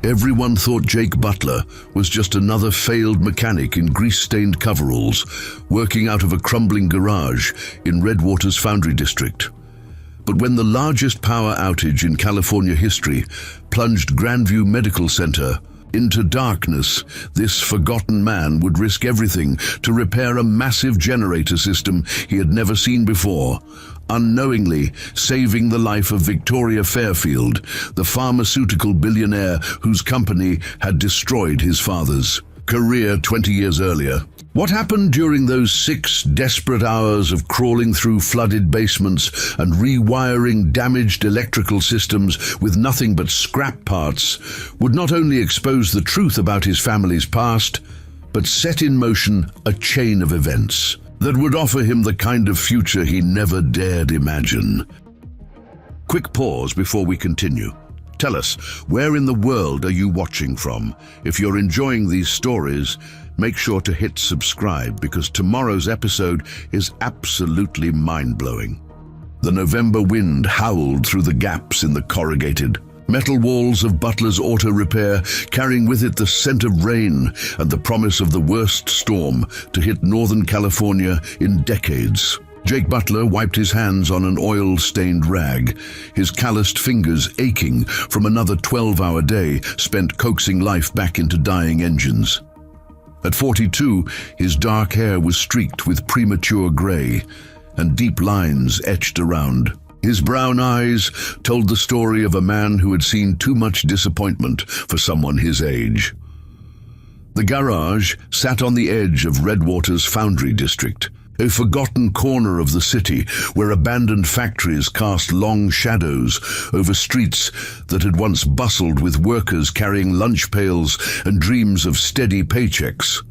Everyone thought Jake Butler was just another failed mechanic in grease-stained coveralls, working out of a crumbling garage in Redwater's Foundry District. But when the largest power outage in California history plunged Grandview Medical Center into darkness, this forgotten man would risk everything to repair a massive generator system he had never seen before, unknowingly saving the life of Victoria Fairfield, the pharmaceutical billionaire whose company had destroyed his father's career 20 years earlier. What happened during those 6 desperate hours of crawling through flooded basements and rewiring damaged electrical systems with nothing but scrap parts would not only expose the truth about his family's past, but set in motion a chain of events that would offer him the kind of future he never dared imagine. Quick pause before we continue. Tell us, where in the world are you watching from? If you're enjoying these stories, make sure to hit subscribe because tomorrow's episode is absolutely mind-blowing. The November wind howled through the gaps in the corrugated metal walls of Butler's auto repair, carrying with it the scent of rain and the promise of the worst storm to hit Northern California in decades. Jake Butler wiped his hands on an oil-stained rag, his calloused fingers aching from another 12-hour day spent coaxing life back into dying engines. At 42, his dark hair was streaked with premature gray, and deep lines etched around. His brown eyes told the story of a man who had seen too much disappointment for someone his age. The garage sat on the edge of Redwater's Foundry District, a forgotten corner of the city where abandoned factories cast long shadows over streets that had once bustled with workers carrying lunch pails and dreams of steady paychecks.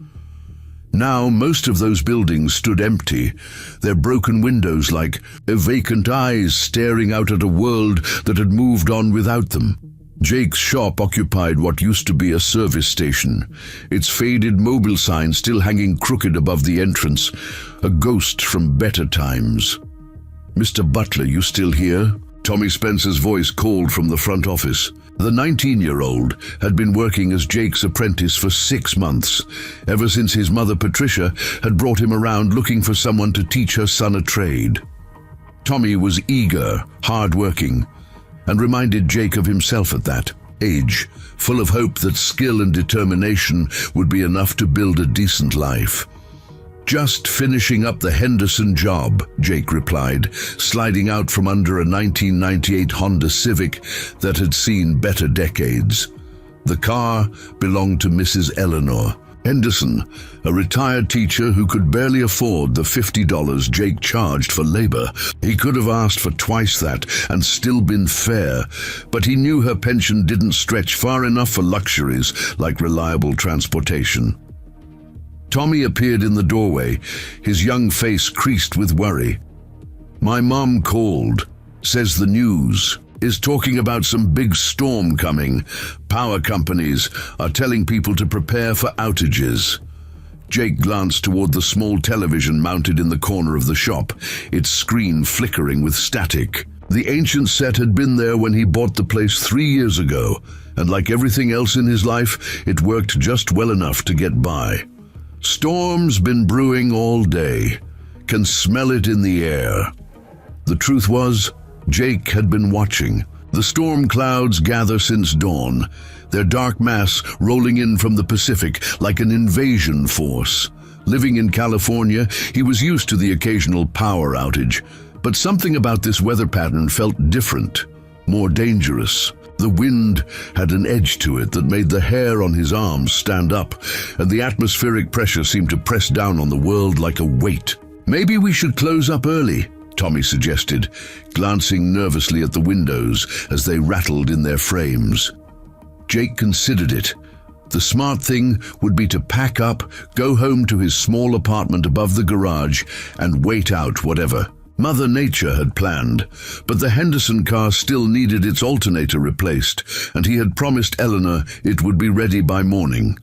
Now most of those buildings stood empty, their broken windows like vacant eyes staring out at a world that had moved on without them. Jake's shop occupied what used to be a service station, its faded mobile sign still hanging crooked above the entrance, a ghost from better times. "Mr. Butler, you still here?" Tommy Spencer's voice called from the front office. The 19-year-old had been working as Jake's apprentice for 6 months, ever since his mother Patricia had brought him around looking for someone to teach her son a trade. Tommy was eager, hard-working, and reminded Jake of himself at that age, full of hope that skill and determination would be enough to build a decent life. "Just finishing up the Henderson job," Jake replied, sliding out from under a 1998 Honda Civic that had seen better decades. The car belonged to Mrs. Eleanor Henderson, a retired teacher who could barely afford the $50 Jake charged for labor. He could have asked for twice that and still been fair, but he knew her pension didn't stretch far enough for luxuries like reliable transportation. Tommy appeared in the doorway, his young face creased with worry. "My mom called, says the news is talking about some big storm coming. Power companies are telling people to prepare for outages." Jake glanced toward the small television mounted in the corner of the shop, its screen flickering with static. The ancient set had been there when he bought the place 3 years ago, and like everything else in his life, it worked just well enough to get by. "Storm's been brewing all day. Can smell it in the air." The truth was, Jake had been watching. The storm clouds gather since dawn, their dark mass rolling in from the Pacific like an invasion force. Living in California, he was used to the occasional power outage, but something about this weather pattern felt different, more dangerous. The wind had an edge to it that made the hair on his arms stand up, and the atmospheric pressure seemed to press down on the world like a weight. "Maybe we should close up early," Tommy suggested, glancing nervously at the windows as they rattled in their frames. Jake considered it. The smart thing would be to pack up, go home to his small apartment above the garage, and wait out whatever Mother Nature had planned. But the Henderson car still needed its alternator replaced, and he had promised Eleanor it would be ready by morning.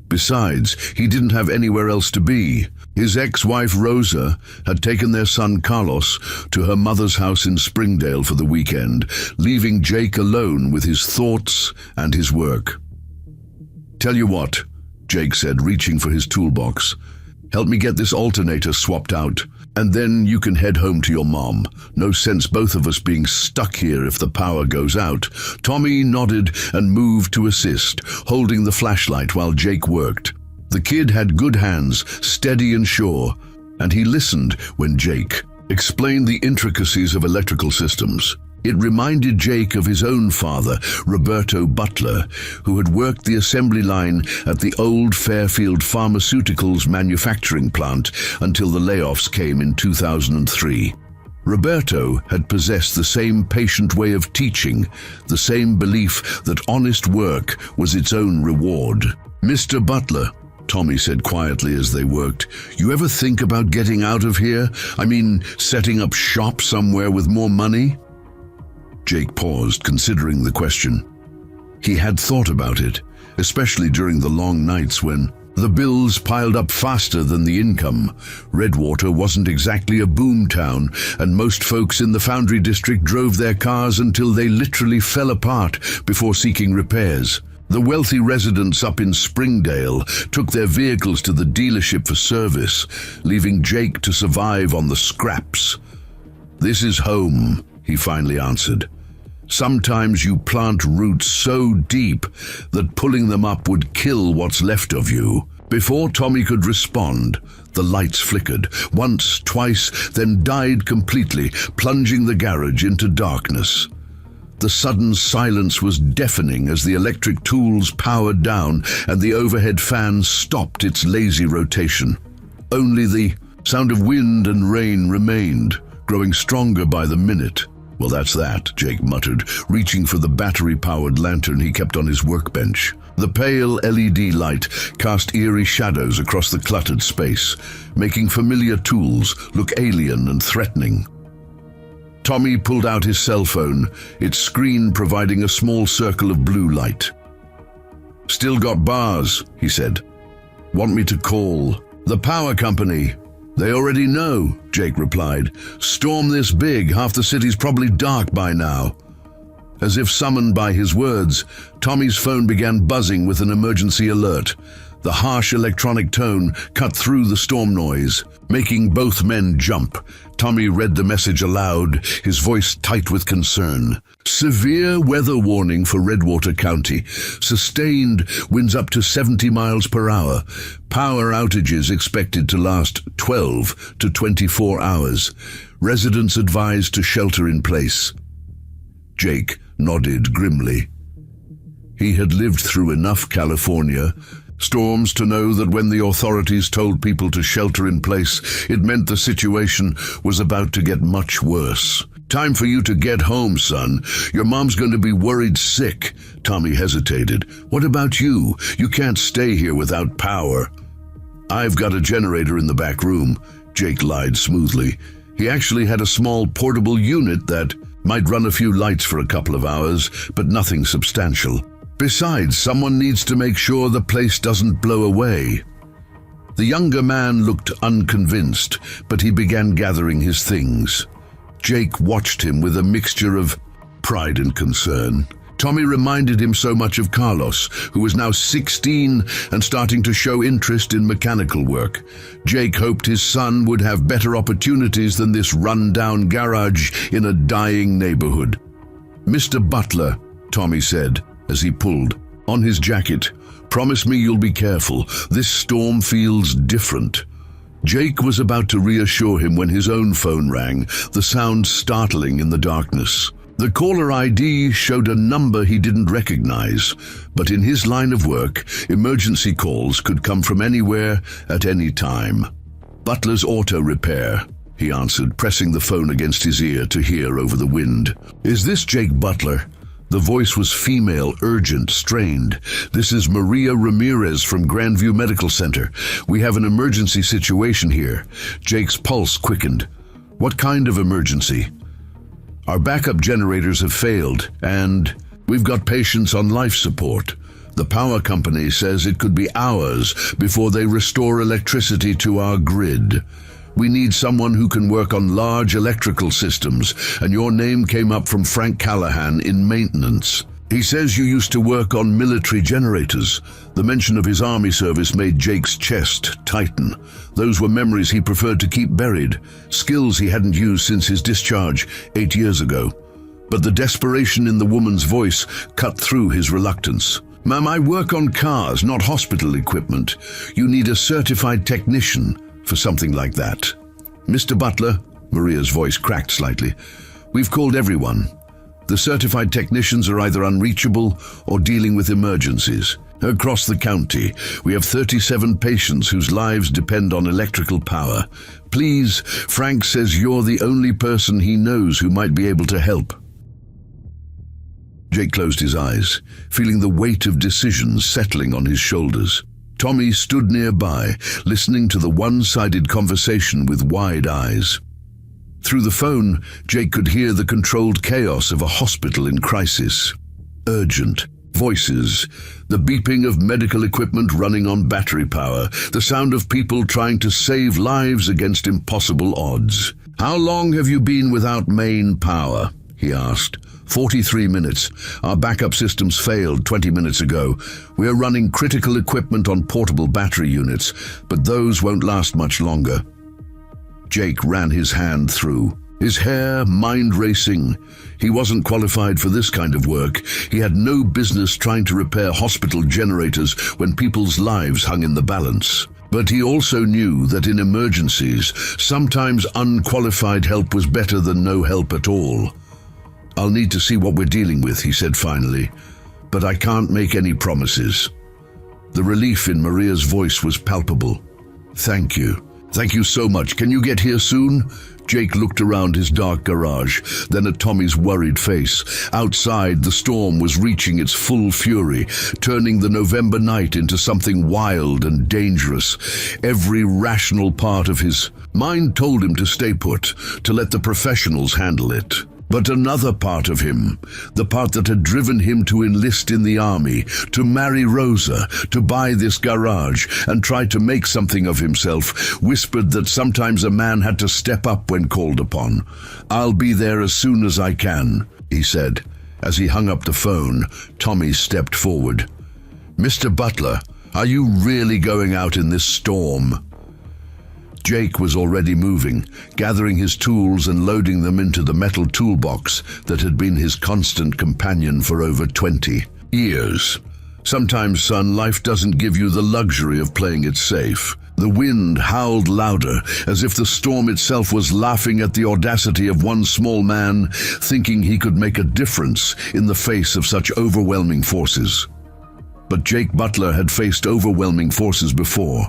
Besides, he didn't have anywhere else to be. His ex-wife Rosa had taken their son Carlos to her mother's house in Springdale for the weekend, leaving Jake alone with his thoughts and his work. Tell you what, Jake said, reaching for his toolbox. Help me get this alternator swapped out, and then you can head home to your mom. No sense both of us being stuck here if the power goes out. Tommy nodded and moved to assist, holding the flashlight while Jake worked. The kid had good hands, steady and sure, and he listened when Jake explained the intricacies of electrical systems. It reminded Jake of his own father, Roberto Butler, who had worked the assembly line at the old Fairfield Pharmaceuticals manufacturing plant until the layoffs came in 2003. Roberto had possessed the same patient way of teaching, the same belief that honest work was its own reward. "Mr. Butler," Tommy said quietly as they worked, "you ever think about getting out of here? I mean, setting up shop somewhere with more money?" Jake paused, considering the question. He had thought about it, especially during the long nights when the bills piled up faster than the income. Redwater wasn't exactly a boom town, and most folks in the Foundry District drove their cars until they literally fell apart before seeking repairs. The wealthy residents up in Springdale took their vehicles to the dealership for service, leaving Jake to survive on the scraps. "This is home," he finally answered. "Sometimes you plant roots so deep that pulling them up would kill what's left of you." Before Tommy could respond, the lights flickered, once, twice, then died completely, plunging the garage into darkness. The sudden silence was deafening as the electric tools powered down and the overhead fan stopped its lazy rotation. Only the sound of wind and rain remained, growing stronger by the minute. "Well, that's that," Jake muttered, reaching for the battery-powered lantern he kept on his workbench. The pale LED light cast eerie shadows across the cluttered space, making familiar tools look alien and threatening. Tommy pulled out his cell phone, its screen providing a small circle of blue light. "Still got bars," he said. "Want me to call the power company?" "They already know," Jake replied. "Storm this big, half the city's probably dark by now." As if summoned by his words, Tommy's phone began buzzing with an emergency alert. The harsh electronic tone cut through the storm noise, making both men jump. Tommy read the message aloud, his voice tight with concern. "Severe weather warning for Redwater County. Sustained winds up to 70 miles per hour. Power outages expected to last 12 to 24 hours. Residents advised to shelter in place." Jake nodded grimly. He had lived through enough California storms to know that when the authorities told people to shelter in place, it meant the situation was about to get much worse. "Time for you to get home, son. Your mom's going to be worried sick." Tommy hesitated. "What about you? You can't stay here without power." "I've got a generator in the back room," Jake lied smoothly. He actually had a small portable unit that might run a few lights for a couple of hours, but nothing substantial. "Besides, someone needs to make sure the place doesn't blow away." The younger man looked unconvinced, but he began gathering his things. Jake watched him with a mixture of pride and concern. Tommy reminded him so much of Carlos, who was now 16 and starting to show interest in mechanical work. Jake hoped his son would have better opportunities than this run-down garage in a dying neighborhood. "Mr. Butler," Tommy said as he pulled on his jacket, "promise me you'll be careful. This storm feels different." Jake was about to reassure him when his own phone rang, the sound startling in the darkness. The caller ID showed a number he didn't recognize, but in his line of work, emergency calls could come from anywhere at any time. "Butler's Auto Repair," he answered, pressing the phone against his ear to hear over the wind. "Is this Jake Butler?" The voice was female, urgent, strained. "This is Maria Ramirez from Grandview Medical Center. We have an emergency situation here." Jake's pulse quickened. "What kind of emergency?" "Our backup generators have failed, and we've got patients on life support. The power company says it could be hours before they restore electricity to our grid. We need someone who can work on large electrical systems, and your name came up from Frank Callahan in maintenance." He says you used to work on military generators. The mention of his army service made Jake's chest tighten. Those were memories he preferred to keep buried, skills he hadn't used since his discharge 8 years ago. But the desperation in the woman's voice cut through his reluctance. "Ma'am, I work on cars, not hospital equipment. You need a certified technician for something like that." "Mr. Butler," Maria's voice cracked slightly, "we've called everyone. The certified technicians are either unreachable or dealing with emergencies. Across the county, we have 37 patients whose lives depend on electrical power. Please, Frank says you're the only person he knows who might be able to help." Jake closed his eyes, feeling the weight of decisions settling on his shoulders. Tommy stood nearby, listening to the one-sided conversation with wide eyes. Through the phone, Jake could hear the controlled chaos of a hospital in crisis. Urgent voices, the beeping of medical equipment running on battery power, the sound of people trying to save lives against impossible odds. "How long have you been without main power?" he asked. 43 minutes. Our backup systems failed 20 minutes ago. We are running critical equipment on portable battery units, but those won't last much longer." Jake ran his hand through, his hair mind-racing. He wasn't qualified for this kind of work. He had no business trying to repair hospital generators when people's lives hung in the balance. But he also knew that in emergencies, sometimes unqualified help was better than no help at all. "I'll need to see what we're dealing with," he said finally, "but I can't make any promises." The relief in Maria's voice was palpable. "Thank you. Thank you so much. Can you get here soon?" Jake looked around his dark garage, then at Tommy's worried face. Outside, the storm was reaching its full fury, turning the November night into something wild and dangerous. Every rational part of his mind told him to stay put, to let the professionals handle it. But another part of him, the part that had driven him to enlist in the army, to marry Rosa, to buy this garage, and try to make something of himself, whispered that sometimes a man had to step up when called upon. "I'll be there as soon as I can," he said. As he hung up the phone, Tommy stepped forward. "Mr. Butler, are you really going out in this storm?" Jake was already moving, gathering his tools and loading them into the metal toolbox that had been his constant companion for over 20 years. Sometimes, son, life doesn't give you the luxury of playing it safe. The wind howled louder, as if the storm itself was laughing at the audacity of one small man, thinking he could make a difference in the face of such overwhelming forces. But Jake Butler had faced overwhelming forces before,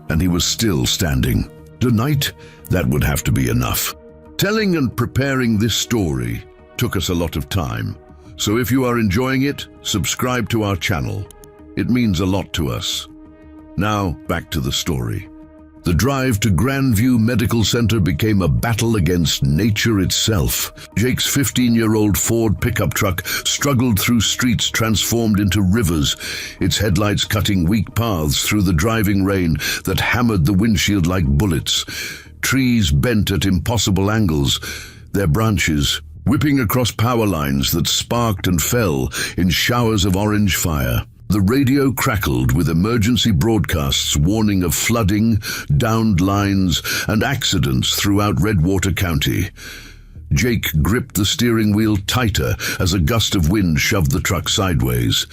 and he was still standing. Tonight, that would have to be enough. Telling and preparing this story took us a lot of time, so if you are enjoying it, subscribe to our channel. It means a lot to us. Now, back to the story. The drive to Grandview Medical Center became a battle against nature itself. Jake's 15-year-old Ford pickup truck struggled through streets transformed into rivers, its headlights cutting weak paths through the driving rain that hammered the windshield like bullets. Trees bent at impossible angles, their branches whipping across power lines that sparked and fell in showers of orange fire. The radio crackled with emergency broadcasts warning of flooding, downed lines, and accidents throughout Redwater County. Jake gripped the steering wheel tighter as a gust of wind shoved the truck sideways.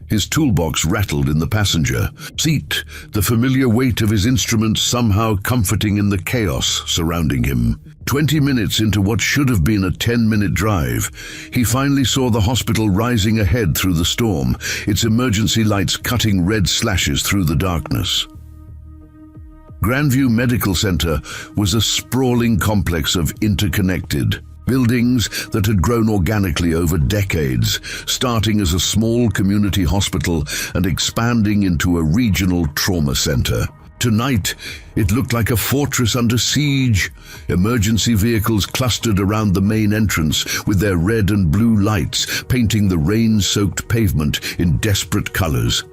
His toolbox rattled in the passenger seat, the familiar weight of his instruments somehow comforting in the chaos surrounding him. 20 minutes into what should have been a 10-minute drive, he finally saw the hospital rising ahead through the storm, its emergency lights cutting red slashes through the darkness. Grandview Medical Center was a sprawling complex of interconnected buildings that had grown organically over decades, starting as a small community hospital and expanding into a regional trauma center. Tonight, it looked like a fortress under siege. Emergency vehicles clustered around the main entrance with their red and blue lights painting the rain-soaked pavement in desperate colors.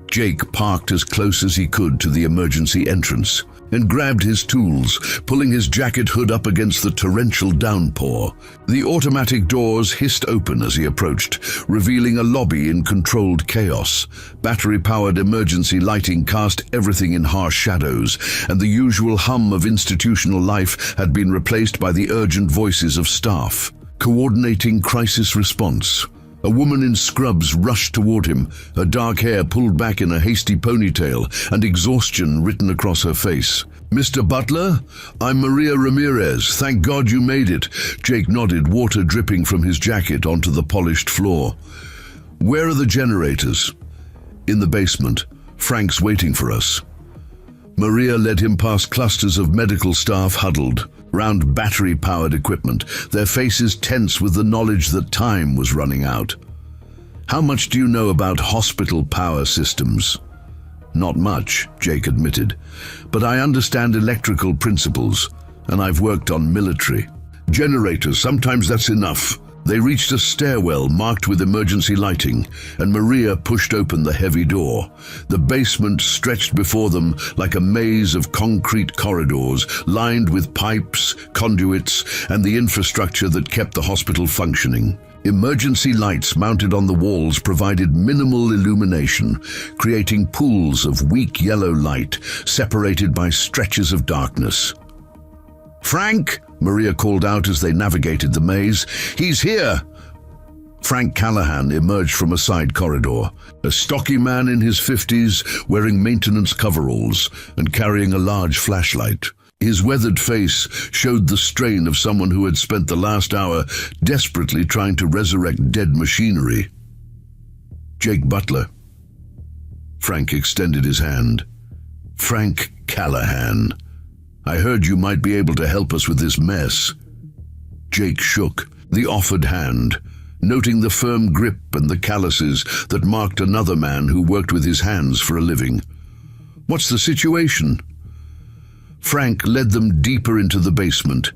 Jake parked as close as he could to the emergency entrance. and grabbed his tools, pulling his jacket hood up against the torrential downpour. The automatic doors hissed open as he approached, revealing a lobby in controlled chaos. Battery-powered emergency lighting cast everything in harsh shadows, and the usual hum of institutional life had been replaced by the urgent voices of staff, coordinating crisis response. A woman in scrubs rushed toward him, her dark hair pulled back in a hasty ponytail and exhaustion written across her face. "Mr. Butler? I'm Maria Ramirez. Thank God you made it." Jake nodded, water dripping from his jacket onto the polished floor. "Where are the generators?" "In the basement. Frank's waiting for us." Maria led him past clusters of medical staff huddled round battery-powered equipment, their faces tense with the knowledge that time was running out. "How much do you know about hospital power systems?" "Not much," Jake admitted, "but I understand electrical principles, and I've worked on military. Generators, sometimes that's enough." They reached a stairwell marked with emergency lighting, and Maria pushed open the heavy door. The basement stretched before them like a maze of concrete corridors, lined with pipes, conduits, and the infrastructure that kept the hospital functioning. Emergency lights mounted on the walls provided minimal illumination, creating pools of weak yellow light separated by stretches of darkness. "Frank!" Maria called out as they navigated the maze. "He's here!" Frank Callahan emerged from a side corridor, a stocky man in his 50s, wearing maintenance coveralls and carrying a large flashlight. His weathered face showed the strain of someone who had spent the last hour desperately trying to resurrect dead machinery. "Jake Butler." Frank extended his hand. "Frank Callahan. I heard you might be able to help us with this mess." Jake shook the offered hand, noting the firm grip and the calluses that marked another man who worked with his hands for a living. "What's the situation?" Frank led them deeper into the basement,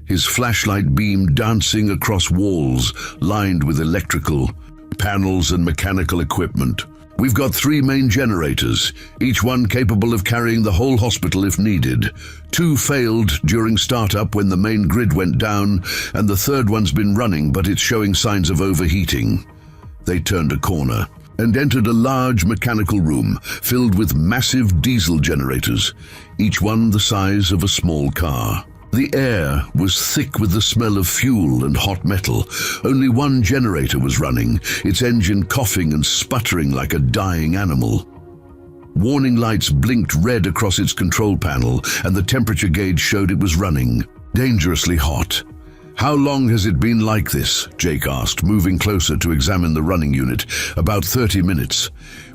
his flashlight beam dancing across walls lined with electrical panels and mechanical equipment. "We've got 3 main generators, each one capable of carrying the whole hospital if needed. 2 failed during startup when the main grid went down, and the third one's been running, but it's showing signs of overheating." They turned a corner and entered a large mechanical room filled with massive diesel generators, each one the size of a small car. The air was thick with the smell of fuel and hot metal. Only one generator was running, its engine coughing and sputtering like a dying animal. Warning lights blinked red across its control panel, and the temperature gauge showed it was running. Dangerously hot. "How long has it been like this?" Jake asked, moving closer to examine the running unit. "About 30 minutes.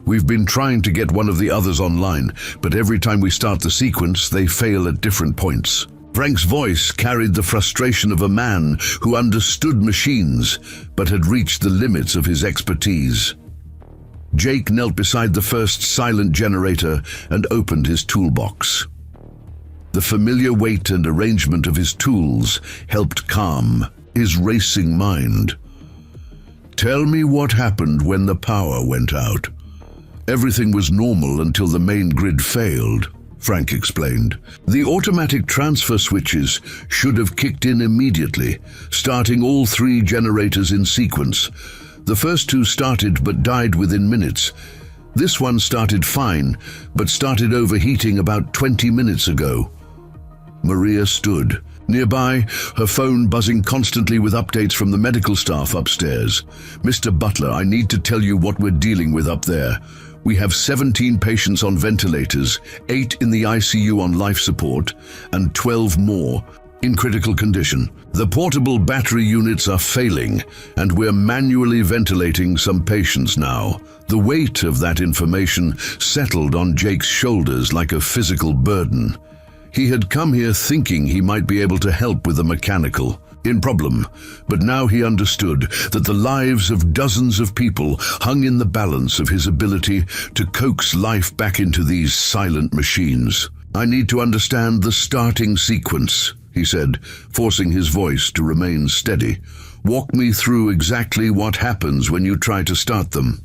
We've been trying to get one of the others online, but every time we start the sequence, they fail at different points." Frank's voice carried the frustration of a man who understood machines, but had reached the limits of his expertise. Jake knelt beside the first silent generator and opened his toolbox. The familiar weight and arrangement of his tools helped calm his racing mind. "Tell me what happened when the power went out." "Everything was normal until the main grid failed," Frank explained. "The automatic transfer switches should have kicked in immediately, starting all 3 generators in sequence. The first 2 started but died within minutes. This one started fine, but started overheating about 20 minutes ago." Maria stood nearby, her phone buzzing constantly with updates from the medical staff upstairs. "Mr. Butler, I need to tell you what we're dealing with up there. We have 17 patients on ventilators, 8 in the ICU on life support, and 12 more in critical condition. The portable battery units are failing, and we're manually ventilating some patients now." The weight of that information settled on Jake's shoulders like a physical burden. He had come here thinking he might be able to help with the mechanical problem, but now he understood that the lives of dozens of people hung in the balance of his ability to coax life back into these silent machines. "I need to understand the starting sequence," he said, forcing his voice to remain steady. "Walk me through exactly what happens when you try to start them."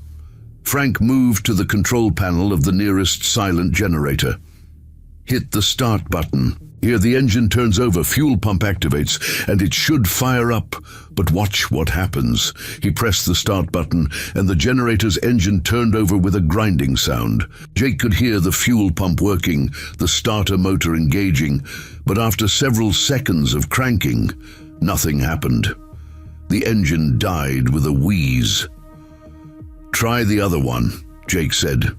Frank moved to the control panel of the nearest silent generator. Hit the start button. Here the engine turns over, fuel pump activates, and it should fire up. But watch what happens. He pressed the start button, and the generator's engine turned over with a grinding sound. Jake could hear the fuel pump working, the starter motor engaging, but after several seconds of cranking, nothing happened. The engine died with a wheeze. "Try the other one," Jake said.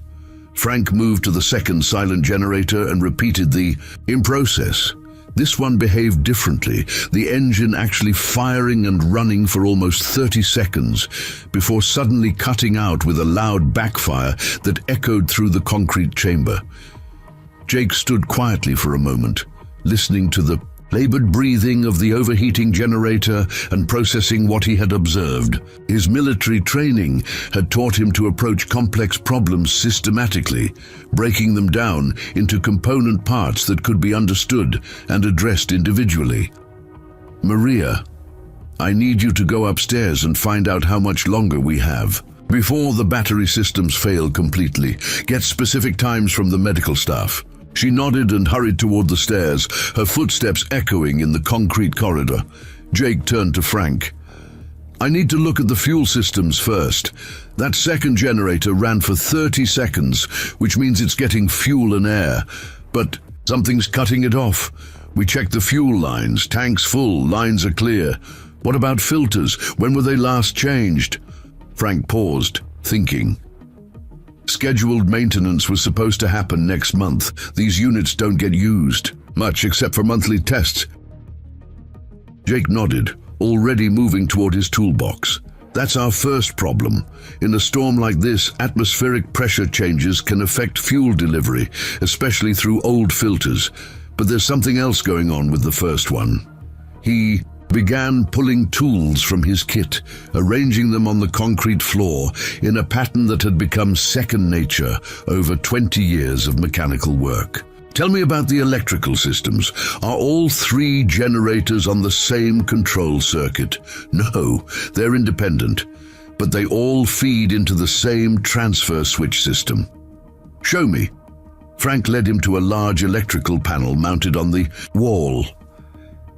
Frank moved to the second silent generator and repeated the in process. This one behaved differently, the engine actually firing and running for almost 30 seconds before suddenly cutting out with a loud backfire that echoed through the concrete chamber. Jake stood quietly for a moment, listening to the labored breathing of the overheating generator and processing what he had observed. His military training had taught him to approach complex problems systematically, breaking them down into component parts that could be understood and addressed individually. "Maria, I need you to go upstairs and find out how much longer we have. Before the battery systems fail completely, get specific times from the medical staff." She nodded and hurried toward the stairs, her footsteps echoing in the concrete corridor. Jake turned to Frank. "I need to look at the fuel systems first. That second generator ran for 30 seconds, which means it's getting fuel and air. But something's cutting it off. We checked the fuel lines, tanks full, lines are clear. What about filters? When were they last changed?" Frank paused, thinking. "Scheduled maintenance was supposed to happen next month. These units don't get used much except for monthly tests." Jake nodded, already moving toward his toolbox. "That's our first problem. In a storm like this, atmospheric pressure changes can affect fuel delivery, especially through old filters. But there's something else going on with the first one." He began pulling tools from his kit, arranging them on the concrete floor in a pattern that had become second nature over 20 years of mechanical work. "Tell me about the electrical systems. Are all 3 generators on the same control circuit?" "No, they're independent, but they all feed into the same transfer switch system." "Show me." Frank led him to a large electrical panel mounted on the wall.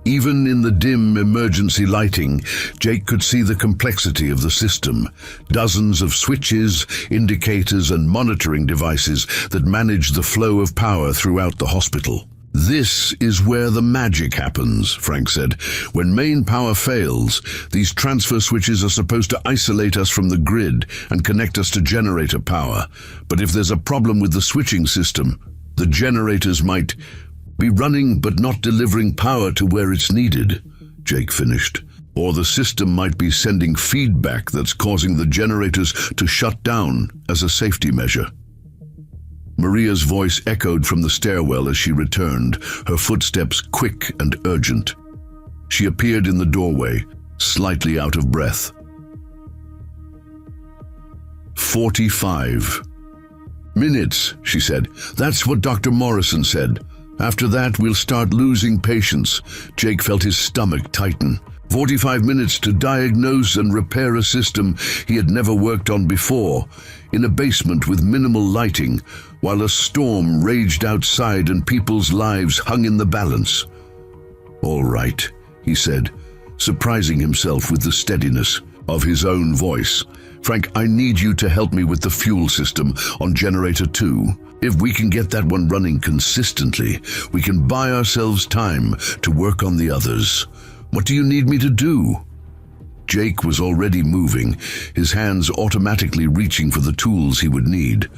Even in the dim emergency lighting, Jake could see the complexity of the system. Dozens of switches, indicators, and monitoring devices that manage the flow of power throughout the hospital. "This is where the magic happens," Frank said. "When main power fails, these transfer switches are supposed to isolate us from the grid and connect us to generator power. But if there's a problem with the switching system, the generators might be running but not delivering power to where it's needed," Jake finished. "Or the system might be sending feedback that's causing the generators to shut down as a safety measure." Maria's voice echoed from the stairwell as she returned, her footsteps quick and urgent. She appeared in the doorway, slightly out of breath. 45 minutes, she said. "That's what Dr. Morrison said. After that, we'll start losing patients." Jake felt his stomach tighten. 45 minutes to diagnose and repair a system he had never worked on before, in a basement with minimal lighting, while a storm raged outside and people's lives hung in the balance. "All right," he said, surprising himself with the steadiness of his own voice. "Frank, I need you to help me with the fuel system on Generator 2. If we can get that one running consistently, we can buy ourselves time to work on the others. What do you need me to do?" Jake was already moving, his hands automatically reaching for the tools he would need.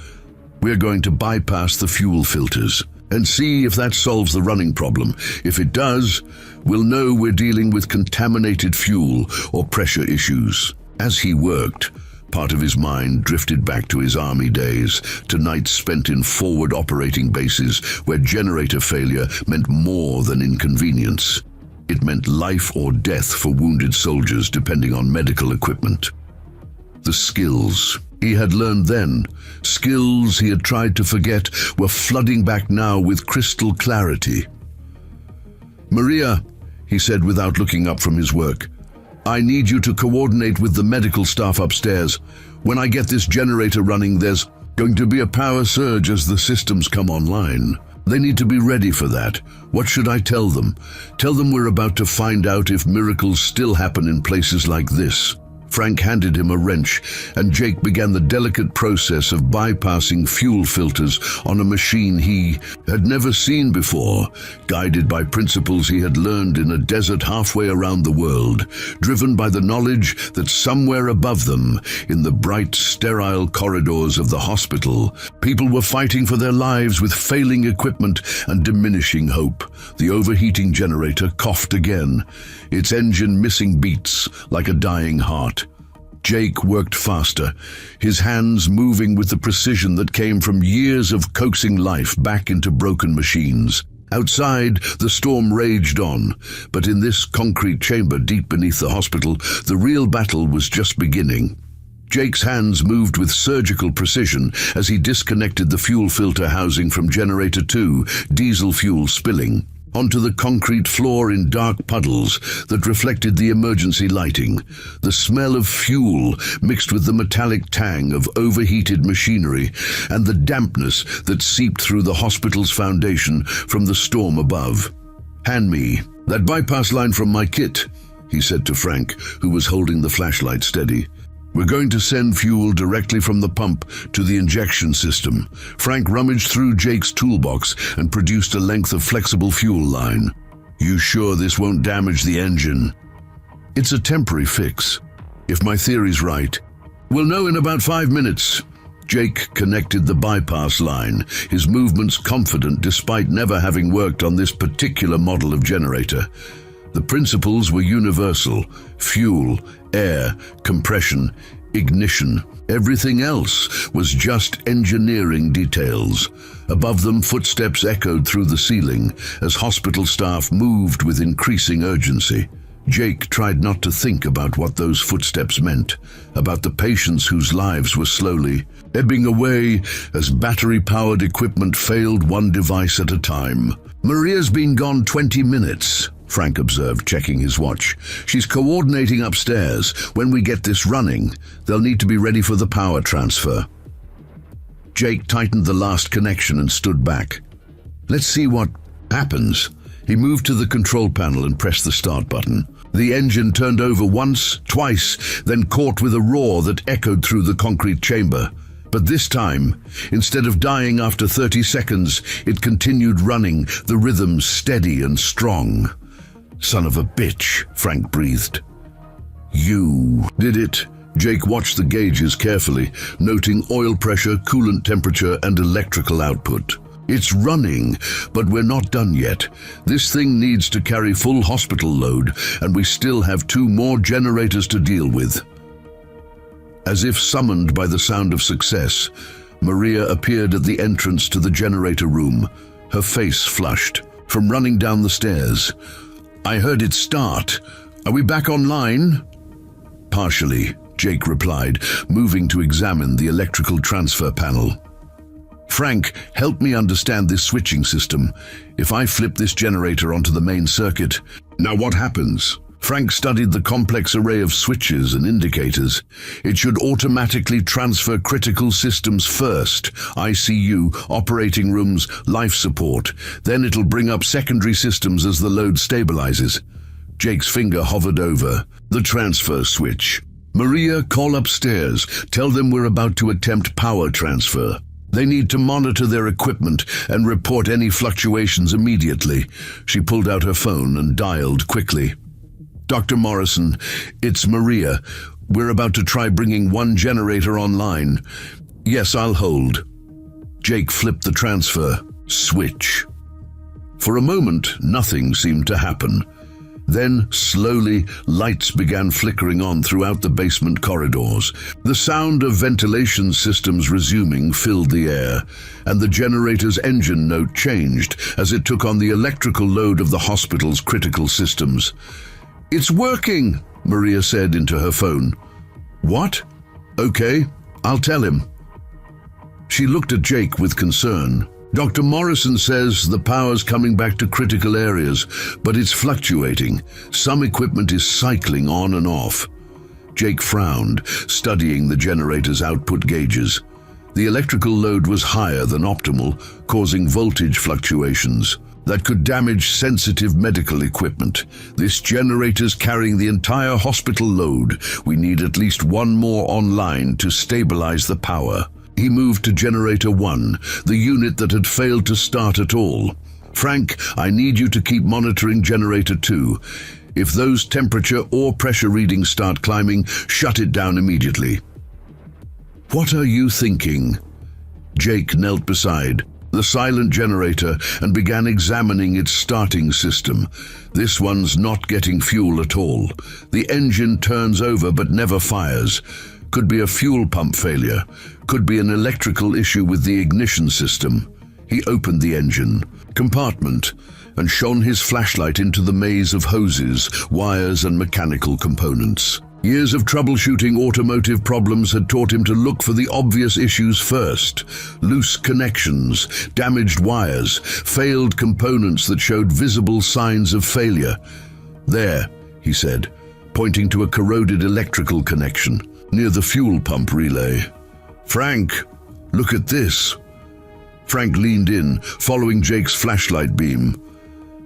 "We're going to bypass the fuel filters and see if that solves the running problem. If it does, we'll know we're dealing with contaminated fuel or pressure issues." As he worked, part of his mind drifted back to his army days, to nights spent in forward operating bases where generator failure meant more than inconvenience. It meant life or death for wounded soldiers depending on medical equipment. The skills he had learned then, skills he had tried to forget, were flooding back now with crystal clarity. "Maria," he said without looking up from his work, "I need you to coordinate with the medical staff upstairs. When I get this generator running, there's going to be a power surge as the systems come online. They need to be ready for that. What should I tell them? Tell them we're about to find out if miracles still happen in places like this. Frank handed him a wrench, and Jake began the delicate process of bypassing fuel filters on a machine he had never seen before, guided by principles he had learned in a desert halfway around the world, driven by the knowledge that somewhere above them, in the bright, sterile corridors of the hospital, people were fighting for their lives with failing equipment and diminishing hope. The overheating generator coughed again, its engine missing beats like a dying heart. Jake worked faster, his hands moving with the precision that came from years of coaxing life back into broken machines. Outside, the storm raged on, but in this concrete chamber deep beneath the hospital, the real battle was just beginning. Jake's hands moved with surgical precision as he disconnected the fuel filter housing from Generator 2, diesel fuel spilling, onto the concrete floor in dark puddles that reflected the emergency lighting. The smell of fuel mixed with the metallic tang of overheated machinery and the dampness that seeped through the hospital's foundation from the storm above. "Hand me that bypass line from my kit," he said to Frank, who was holding the flashlight steady. "We're going to send fuel directly from the pump to the injection system." Frank rummaged through Jake's toolbox and produced a length of flexible fuel line. "You sure this won't damage the engine?" "It's a temporary fix. If my theory's right, we'll know in about 5 minutes. Jake connected the bypass line, his movements confident despite never having worked on this particular model of generator. The principles were universal: fuel, air, compression, ignition. Everything else was just engineering details. Above them, footsteps echoed through the ceiling as hospital staff moved with increasing urgency. Jake tried not to think about what those footsteps meant, about the patients whose lives were slowly ebbing away as battery-powered equipment failed one device at a time. "Maria's been gone 20 minutes, Frank observed, checking his watch. "She's coordinating upstairs. When we get this running, they'll need to be ready for the power transfer." Jake tightened the last connection and stood back. "Let's see what happens." He moved to the control panel and pressed the start button. The engine turned over once, twice, then caught with a roar that echoed through the concrete chamber. But this time, instead of dying after 30 seconds, it continued running, the rhythm steady and strong. "Son of a bitch," Frank breathed. "You did it." Jake watched the gauges carefully, noting oil pressure, coolant temperature, and electrical output. "It's running, but we're not done yet. This thing needs to carry full hospital load, and we still have 2 more generators to deal with." As if summoned by the sound of success, Maria appeared at the entrance to the generator room, her face flushed from running down the stairs. "I heard it start. Are we back online?" "Partially," Jake replied, moving to examine the electrical transfer panel. "Frank, help me understand this switching system. If I flip this generator onto the main circuit, now what happens?" Frank studied the complex array of switches and indicators. "It should automatically transfer critical systems first: ICU, operating rooms, life support. Then it'll bring up secondary systems as the load stabilizes." Jake's finger hovered over the transfer switch. "Maria, call upstairs. Tell them we're about to attempt power transfer. They need to monitor their equipment and report any fluctuations immediately." She pulled out her phone and dialed quickly. "Dr. Morrison, it's Maria. We're about to try bringing 1 generator online." "Yes, I'll hold." Jake flipped the transfer switch. For a moment, nothing seemed to happen. Then, slowly, lights began flickering on throughout the basement corridors. The sound of ventilation systems resuming filled the air, and the generator's engine note changed as it took on the electrical load of the hospital's critical systems. "It's working," Maria said into her phone. "What? Okay, I'll tell him." She looked at Jake with concern. "Dr. Morrison says the power's coming back to critical areas, but it's fluctuating. Some equipment is cycling on and off." Jake frowned, studying the generator's output gauges. The electrical load was higher than optimal, causing voltage fluctuations that could damage sensitive medical equipment. This generator's carrying the entire hospital load. We need at least one more online to stabilize the power. He moved to Generator 1, the unit that had failed to start at all. Frank, I need you to keep monitoring Generator 2. If those temperature or pressure readings start climbing, shut it down immediately. What are you thinking? Jake knelt beside the silent generator and began examining its starting system. This one's not getting fuel at all. The engine turns over but never fires. Could be a fuel pump failure. Could be an electrical issue with the ignition system. He opened the engine compartment and shone his flashlight into the maze of hoses, wires, and mechanical components. Years of troubleshooting automotive problems had taught him to look for the obvious issues first. Loose connections, damaged wires, failed components that showed visible signs of failure. There, he said, pointing to a corroded electrical connection near the fuel pump relay. Frank, look at this. Frank leaned in, following Jake's flashlight beam.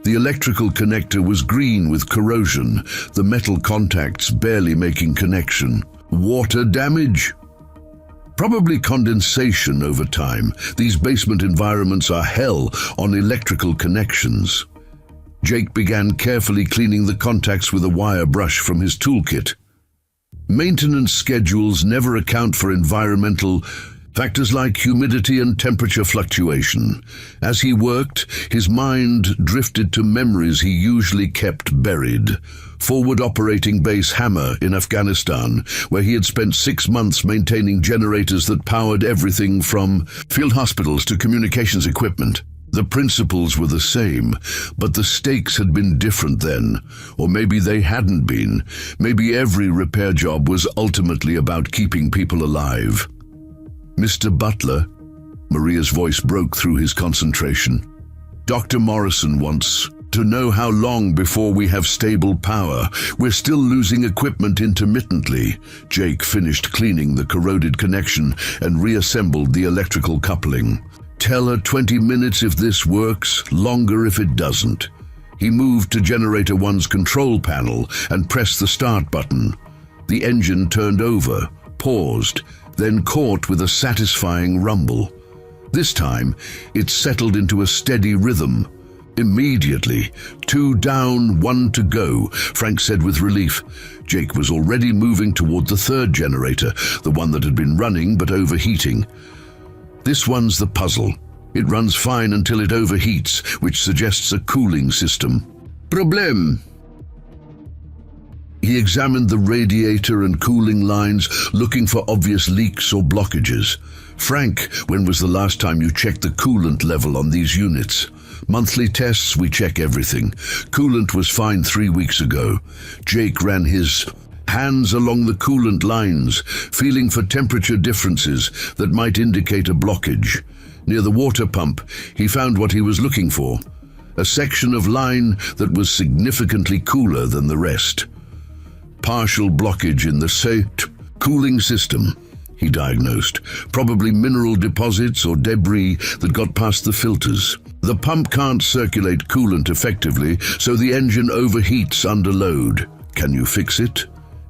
The electrical connector was green with corrosion, the metal contacts barely making connection. Water damage? Probably condensation over time. These basement environments are hell on electrical connections. Jake began carefully cleaning the contacts with a wire brush from his toolkit. Maintenance schedules never account for environmental factors like humidity and temperature fluctuation. As he worked, his mind drifted to memories he usually kept buried. Forward Operating Base Hammer in Afghanistan, where he had spent 6 months maintaining generators that powered everything from field hospitals to communications equipment. The principles were the same, but the stakes had been different then. Or maybe they hadn't been. Maybe every repair job was ultimately about keeping people alive. Mr. Butler, Maria's voice broke through his concentration. Dr. Morrison wants to know how long before we have stable power. We're still losing equipment intermittently. Jake finished cleaning the corroded connection and reassembled the electrical coupling. Tell her 20 minutes if this works, longer if it doesn't. He moved to Generator 1's control panel and pressed the start button. The engine turned over, paused, then caught with a satisfying rumble. This time, it settled into a steady rhythm. Immediately, 2 down, 1 to go, Frank said with relief. Jake was already moving toward the 3rd generator, the one that had been running but overheating. This one's the puzzle. It runs fine until it overheats, which suggests a cooling system. Problem. He examined the radiator and cooling lines, looking for obvious leaks or blockages. Frank, when was the last time you checked the coolant level on these units? Monthly tests, we check everything. Coolant was fine 3 weeks ago. Jake ran his hands along the coolant lines, feeling for temperature differences that might indicate a blockage. Near the water pump, he found what he was looking for, a section of line that was significantly cooler than the rest. Partial blockage in the cooling system, he diagnosed. Probably mineral deposits or debris that got past the filters. The pump can't circulate coolant effectively, so the engine overheats under load. Can you fix it?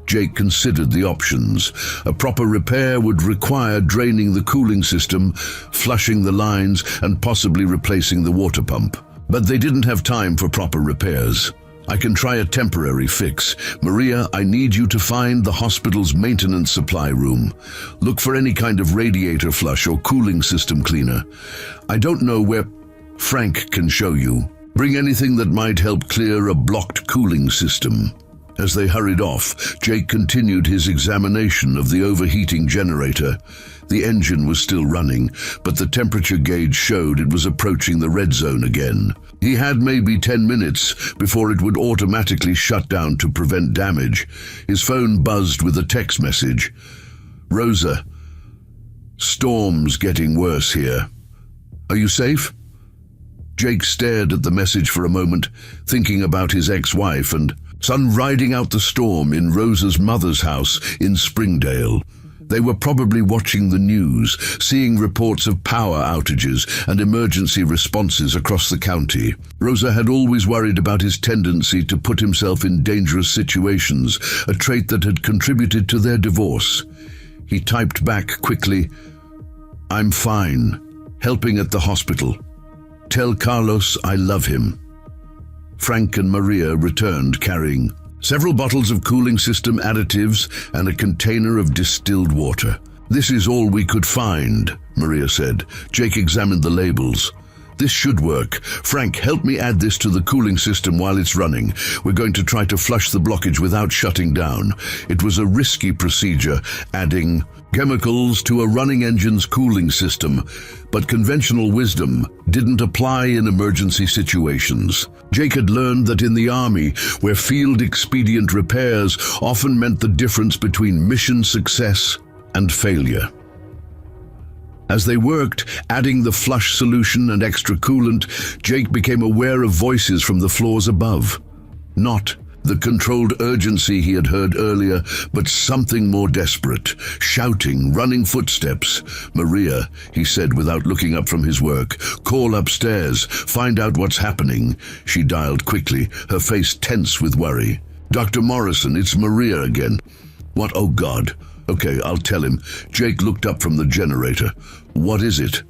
Jake considered the options. A proper repair would require draining the cooling system, flushing the lines, and possibly replacing the water pump. But they didn't have time for proper repairs. I can try a temporary fix. Maria, I need you to find the hospital's maintenance supply room. Look for any kind of radiator flush or cooling system cleaner. I don't know where. Frank can show you. Bring anything that might help clear a blocked cooling system. As they hurried off, Jake continued his examination of the overheating generator. The engine was still running, but the temperature gauge showed it was approaching the red zone again. He had maybe 10 minutes before it would automatically shut down to prevent damage. His phone buzzed with a text message. Rosa, storm's getting worse here. Are you safe? Jake stared at the message for a moment, thinking about his ex-wife and son riding out the storm in Rosa's mother's house in Springdale. They were probably watching the news, seeing reports of power outages and emergency responses across the county. Rosa had always worried about his tendency to put himself in dangerous situations, a trait that had contributed to their divorce. He typed back quickly, "I'm fine. Helping at the hospital. Tell Carlos I love him." Frank and Maria returned carrying several bottles of cooling system additives and a container of distilled water. "This is all we could find," Maria said. Jake examined the labels. "This should work. Frank, help me add this to the cooling system while it's running. We're going to try to flush the blockage without shutting down." It was a risky procedure, adding chemicals to a running engine's cooling system, but conventional wisdom didn't apply in emergency situations. Jake had learned that in the army, where field expedient repairs often meant the difference between mission success and failure. As they worked, adding the flush solution and extra coolant, Jake became aware of voices from the floors above. Not the controlled urgency he had heard earlier, but something more desperate. Shouting, running footsteps. "Maria," he said without looking up from his work, "call upstairs, find out what's happening." She dialed quickly, her face tense with worry. "Dr. Morrison, it's Maria again." "What? Oh God. Okay, I'll tell him." Jake looked up from the generator. "What is it?"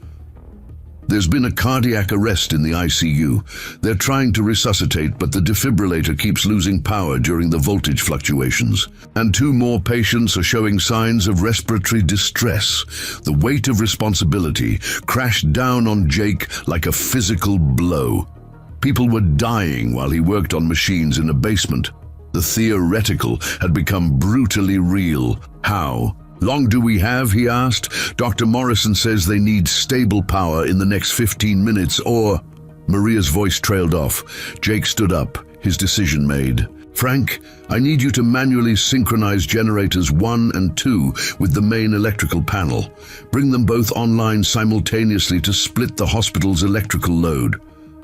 "There's been a cardiac arrest in the ICU. They're trying to resuscitate, but the defibrillator keeps losing power during the voltage fluctuations. And 2 more patients are showing signs of respiratory distress." The weight of responsibility crashed down on Jake like a physical blow. People were dying while he worked on machines in a basement. The theoretical had become brutally real. "How long do we have?" he asked. "Dr. Morrison says they need stable power in the next 15 minutes or..." Maria's voice trailed off. Jake stood up, his decision made. "Frank, I need you to manually synchronize generators 1 and 2 with the main electrical panel. Bring them both online simultaneously to split the hospital's electrical load."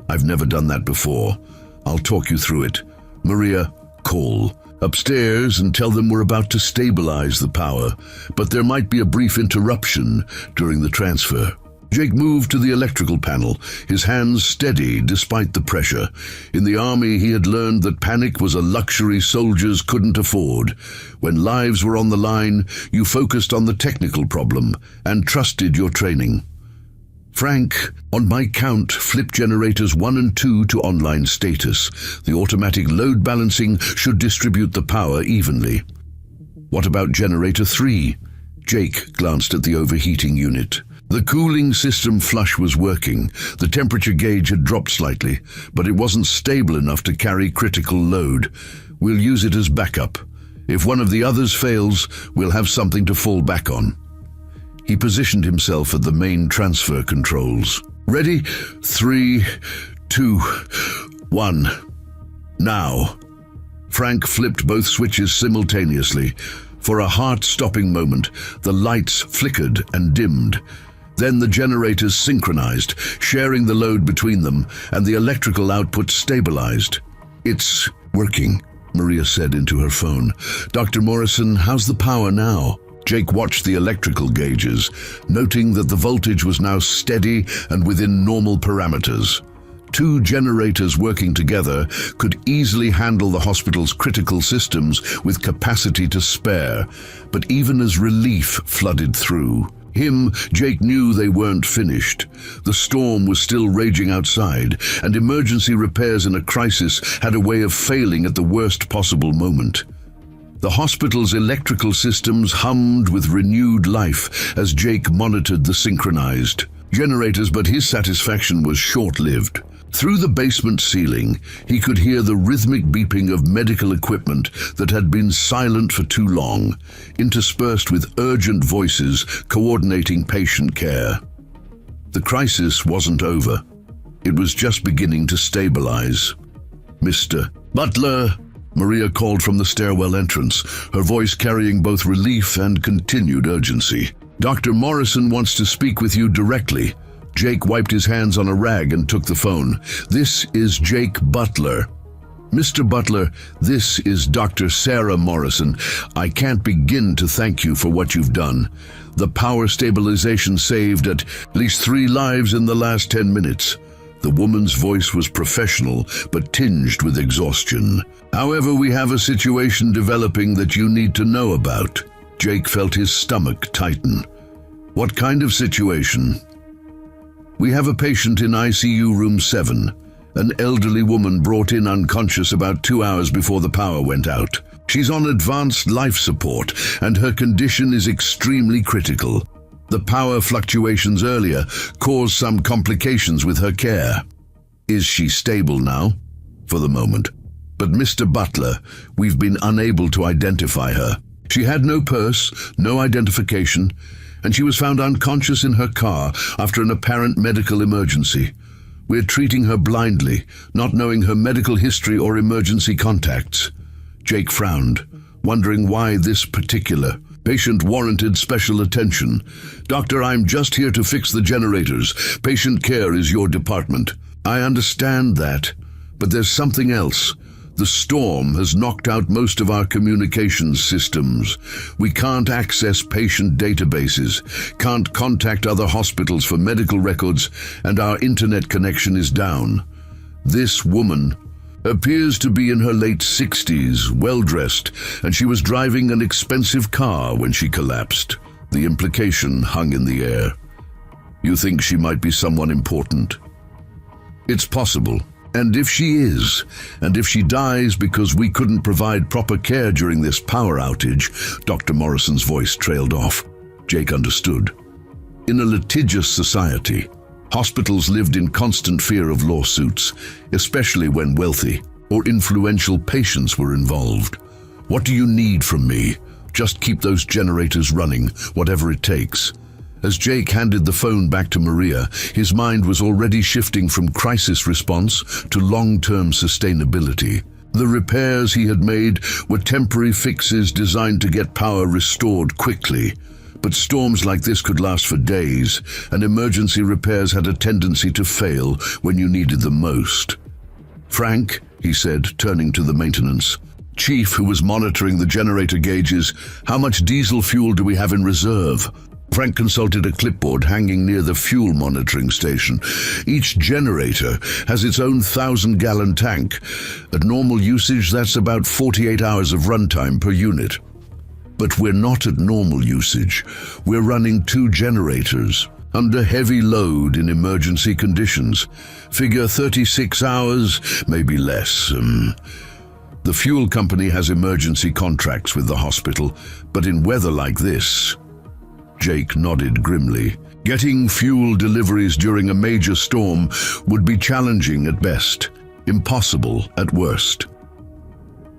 "I've never done that before. I'll talk you through it." "Maria, call upstairs and tell them we're about to stabilize the power, but there might be a brief interruption during the transfer." Jake moved to the electrical panel, his hands steady despite the pressure. In the army, he had learned that panic was a luxury soldiers couldn't afford. When lives were on the line, you focused on the technical problem and trusted your training. "Frank, on my count, flip generators 1 and 2 to online status. The automatic load balancing should distribute the power evenly." "What about generator 3? Jake glanced at the overheating unit. The cooling system flush was working. The temperature gauge had dropped slightly, but it wasn't stable enough to carry critical load. "We'll use it as backup. If one of the others fails, we'll have something to fall back on." He positioned himself at the main transfer controls. "Ready? 3, 2, 1. Now." Frank flipped both switches simultaneously. For a heart-stopping moment, the lights flickered and dimmed. Then the generators synchronized, sharing the load between them, and the electrical output stabilized. "It's working," Maria said into her phone. "Dr. Morrison, how's the power now?" Jake watched the electrical gauges, noting that the voltage was now steady and within normal parameters. 2 generators working together could easily handle the hospital's critical systems with capacity to spare, but even as relief flooded through Jake knew they weren't finished. The storm was still raging outside, and emergency repairs in a crisis had a way of failing at the worst possible moment. The hospital's electrical systems hummed with renewed life as Jake monitored the synchronized generators, but his satisfaction was short-lived. Through the basement ceiling, he could hear the rhythmic beeping of medical equipment that had been silent for too long, interspersed with urgent voices coordinating patient care. The crisis wasn't over. It was just beginning to stabilize. "Mr. Butler," Maria called from the stairwell entrance, her voice carrying both relief and continued urgency. "Dr. Morrison wants to speak with you directly." Jake wiped his hands on a rag and took the phone. "This is Jake Butler." Mr. Butler, this is Dr. Sarah Morrison. I can't begin to thank you for what you've done. The power stabilization saved at least 3 lives in the last 10 minutes. The woman's voice was professional, but tinged with exhaustion. However, we have a situation developing that you need to know about. Jake felt his stomach tighten. What kind of situation? We have a patient in ICU room 7. An elderly woman brought in unconscious about 2 hours before the power went out. She's on advanced life support, and her condition is extremely critical. The power fluctuations earlier caused some complications with her care. Is she stable now? For the moment. But Mr. Butler, we've been unable to identify her. She had no purse, no identification, and she was found unconscious in her car after an apparent medical emergency. We're treating her blindly, not knowing her medical history or emergency contacts. Jake frowned, wondering why this particular patient warranted special attention. Doctor, I'm just here to fix the generators. Patient care is your department. I understand that, but there's something else. The storm has knocked out most of our communications systems. We can't access patient databases, can't contact other hospitals for medical records, and our internet connection is down. This woman appears to be in her late 60s, well-dressed, and she was driving an expensive car when she collapsed. The implication hung in the air. You think she might be someone important? It's possible. And if she is, and if she dies because we couldn't provide proper care during this power outage, Dr. Morrison's voice trailed off. Jake understood. In a litigious society, hospitals lived in constant fear of lawsuits, especially when wealthy or influential patients were involved. What do you need from me? Just keep those generators running, whatever it takes. As Jake handed the phone back to Maria, his mind was already shifting from crisis response to long-term sustainability. The repairs he had made were temporary fixes designed to get power restored quickly. But storms like this could last for days, and emergency repairs had a tendency to fail when you needed them most. Frank, he said, turning to the maintenance chief who was monitoring the generator gauges, how much diesel fuel do we have in reserve? Frank consulted a clipboard hanging near the fuel monitoring station. Each generator has its own 1,000-gallon tank. At normal usage, that's about 48 hours of runtime per unit. But we're not at normal usage. We're running 2 generators under heavy load in emergency conditions. Figure 36 hours, maybe less. The fuel company has emergency contracts with the hospital, but in weather like this... Jake nodded grimly. Getting fuel deliveries during a major storm would be challenging at best, impossible at worst.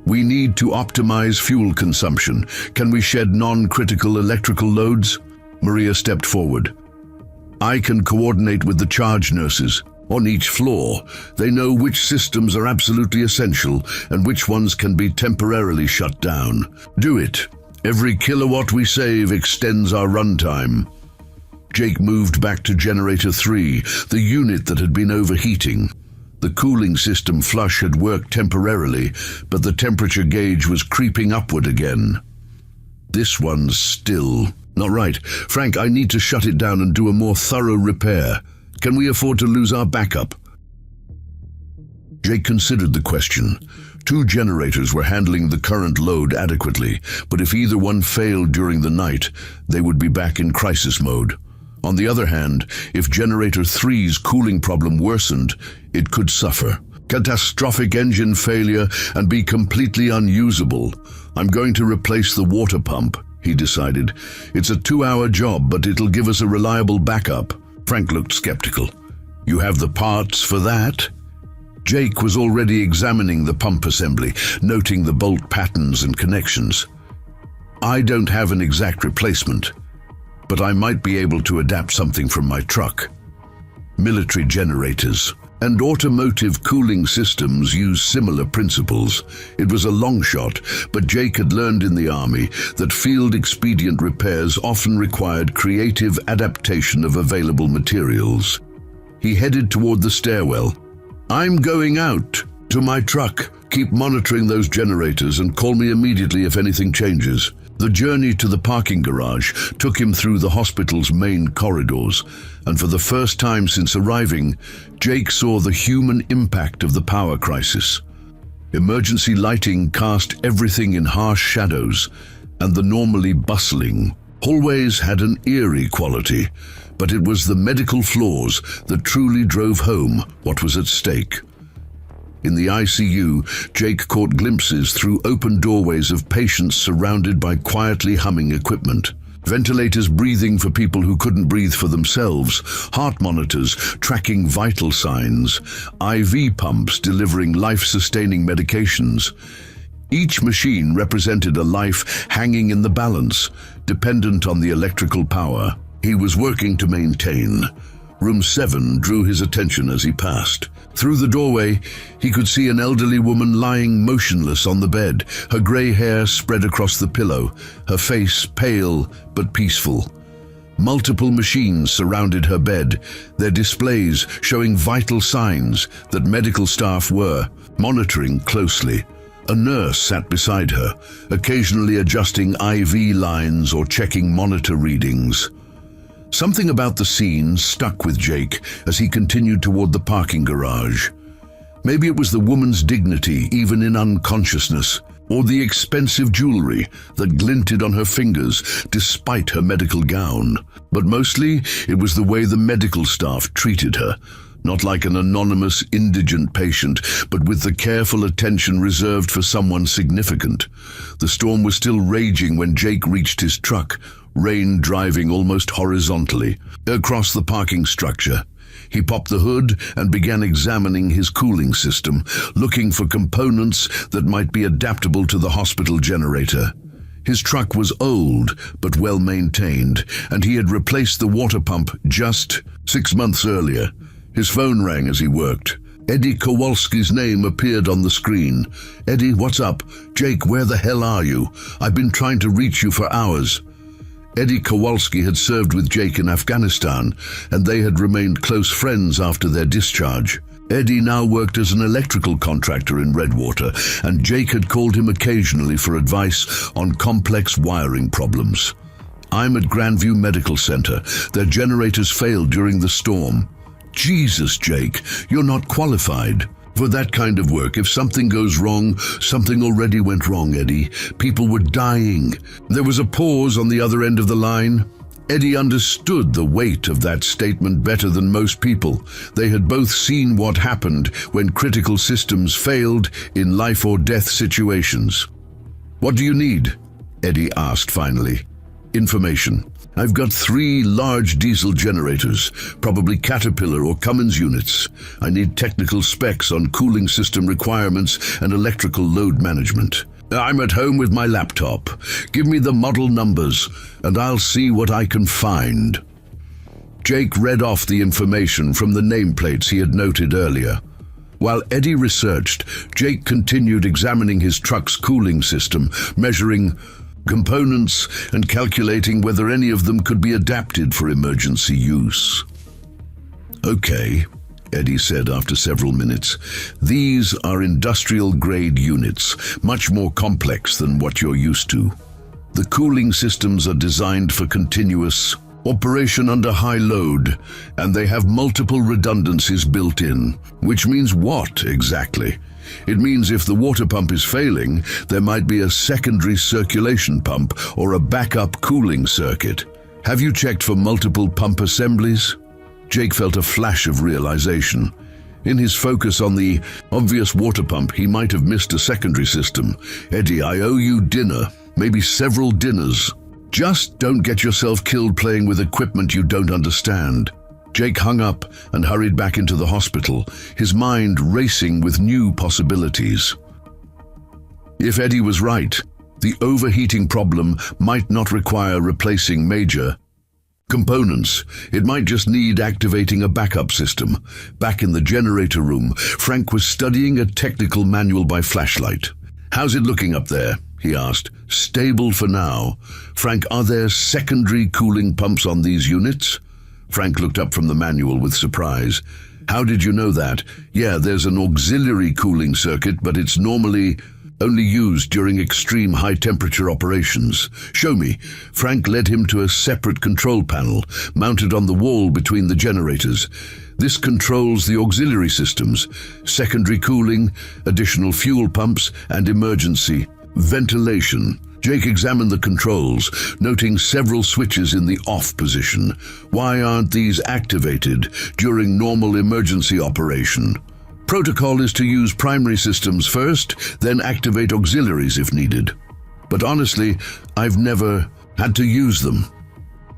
We need to optimize fuel consumption. Can we shed non-critical electrical loads? Maria stepped forward. I can coordinate with the charge nurses. On each floor, they know which systems are absolutely essential and which ones can be temporarily shut down. Do it. Every kilowatt we save extends our runtime. Jake moved back to Generator 3, the unit that had been overheating. The cooling system flush had worked temporarily, but the temperature gauge was creeping upward again. This one's still not right. Frank, I need to shut it down and do a more thorough repair. Can we afford to lose our backup? Jake considered the question. 2 generators were handling the current load adequately, but if either one failed during the night, they would be back in crisis mode. On the other hand, if Generator 3's cooling problem worsened, it could suffer. Catastrophic engine failure and be completely unusable. I'm going to replace the water pump, he decided. It's a 2-hour job, but it'll give us a reliable backup. Frank looked skeptical. You have the parts for that? Jake was already examining the pump assembly, noting the bolt patterns and connections. I don't have an exact replacement, but I might be able to adapt something from my truck. Military generators and automotive cooling systems use similar principles. It was a long shot, but Jake had learned in the Army that field-expedient repairs often required creative adaptation of available materials. He headed toward the stairwell. I'm going out to my truck. Keep monitoring those generators and call me immediately if anything changes. The journey to the parking garage took him through the hospital's main corridors, and for the first time since arriving, Jake saw the human impact of the power crisis. Emergency lighting cast everything in harsh shadows, and the normally bustling hallways had an eerie quality, but it was the medical floors that truly drove home what was at stake. In the ICU, Jake caught glimpses through open doorways of patients surrounded by quietly humming equipment. Ventilators breathing for people who couldn't breathe for themselves, heart monitors tracking vital signs, IV pumps delivering life-sustaining medications. Each machine represented a life hanging in the balance, dependent on the electrical power he was working to maintain. Room 7 drew his attention as he passed. Through the doorway, he could see an elderly woman lying motionless on the bed, her grey hair spread across the pillow, her face pale but peaceful. Multiple machines surrounded her bed, their displays showing vital signs that medical staff were monitoring closely. A nurse sat beside her, occasionally adjusting IV lines or checking monitor readings. Something about the scene stuck with Jake as he continued toward the parking garage. Maybe it was the woman's dignity, even in unconsciousness, or the expensive jewelry that glinted on her fingers despite her medical gown. But mostly, it was the way the medical staff treated her, not like an anonymous, indigent patient, but with the careful attention reserved for someone significant. The storm was still raging when Jake reached his truck, rain driving almost horizontally across the parking structure. He popped the hood and began examining his cooling system, looking for components that might be adaptable to the hospital generator. His truck was old but well maintained, and he had replaced the water pump just 6 months earlier. His phone rang as he worked. Eddie Kowalski's name appeared on the screen. "Eddie, what's up? Jake, where the hell are you? I've been trying to reach you for hours." Eddie Kowalski had served with Jake in Afghanistan, and they had remained close friends after their discharge. Eddie now worked as an electrical contractor in Redwater, and Jake had called him occasionally for advice on complex wiring problems. "I'm at Grandview Medical Center. Their generators failed during the storm." "Jesus, Jake, you're not qualified for that kind of work. If something goes wrong, something already went wrong, Eddie. People were dying." There was a pause on the other end of the line. Eddie understood the weight of that statement better than most people. They had both seen what happened when critical systems failed in life or death situations. "What do you need?" Eddie asked finally. "Information. I've got 3 large diesel generators, probably Caterpillar or Cummins units. I need technical specs on cooling system requirements and electrical load management. I'm at home with my laptop. Give me the model numbers, and I'll see what I can find." Jake read off the information from the nameplates he had noted earlier. While Eddie researched, Jake continued examining his truck's cooling system, measuring components and calculating whether any of them could be adapted for emergency use. "Okay," Eddie said after several minutes. "These are industrial-grade units, much more complex than what you're used to. The cooling systems are designed for continuous operation under high load, and they have multiple redundancies built in." "Which means what, exactly?" "It means if the water pump is failing, there might be a secondary circulation pump or a backup cooling circuit. Have you checked for multiple pump assemblies?" Jake felt a flash of realization. In his focus on the obvious water pump, he might have missed a secondary system. "Eddie, I owe you dinner, maybe several dinners. Just don't get yourself killed playing with equipment you don't understand." Jake hung up and hurried back into the hospital, his mind racing with new possibilities. If Eddie was right, the overheating problem might not require replacing major components. It might just need activating a backup system. Back in the generator room, Frank was studying a technical manual by flashlight. "How's it looking up there?" he asked. "Stable for now. Frank, are there secondary cooling pumps on these units?" Frank looked up from the manual with surprise. How did you know that? Yeah, there's an auxiliary cooling circuit, but it's normally only used during extreme high-temperature operations. Show me. Frank led him to a separate control panel mounted on the wall between the generators. This controls the auxiliary systems, secondary cooling, additional fuel pumps, and emergency ventilation. Jake examined the controls, noting several switches in the off position. Why aren't these activated during normal emergency operation? Protocol is to use primary systems first, then activate auxiliaries if needed. But honestly, I've never had to use them.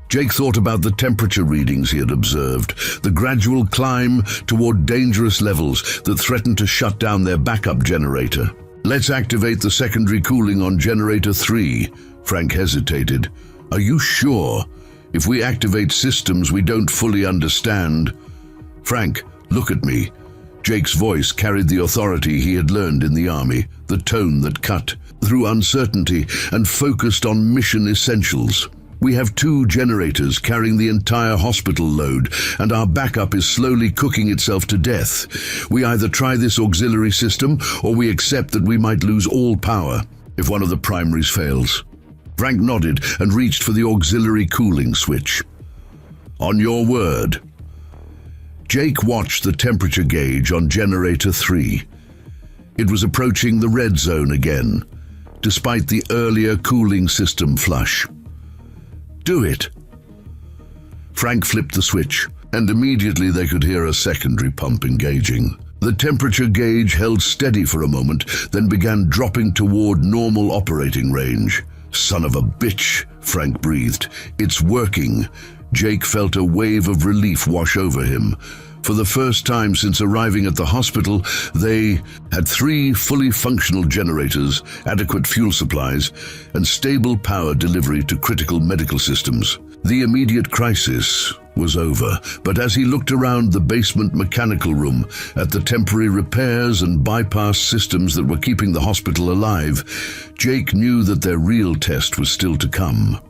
Jake thought about the temperature readings he had observed, the gradual climb toward dangerous levels that threatened to shut down their backup generator. Let's activate the secondary cooling on generator 3, Frank hesitated. Are you sure? If we activate systems we don't fully understand. Frank, look at me. Jake's voice carried the authority he had learned in the army, the tone that cut through uncertainty and focused on mission essentials. We have 2 generators carrying the entire hospital load, and our backup is slowly cooking itself to death. We either try this auxiliary system, or we accept that we might lose all power if one of the primaries fails. Frank nodded and reached for the auxiliary cooling switch. On your word. Jake watched the temperature gauge on generator 3. It was approaching the red zone again, despite the earlier cooling system flush. Do it. Frank flipped the switch, and immediately they could hear a secondary pump engaging. The temperature gauge held steady for a moment, then began dropping toward normal operating range. Son of a bitch, Frank breathed. It's working. Jake felt a wave of relief wash over him. For the first time since arriving at the hospital, they had 3 fully functional generators, adequate fuel supplies, and stable power delivery to critical medical systems. The immediate crisis was over, but as he looked around the basement mechanical room at the temporary repairs and bypass systems that were keeping the hospital alive, Jake knew that their real test was still to come.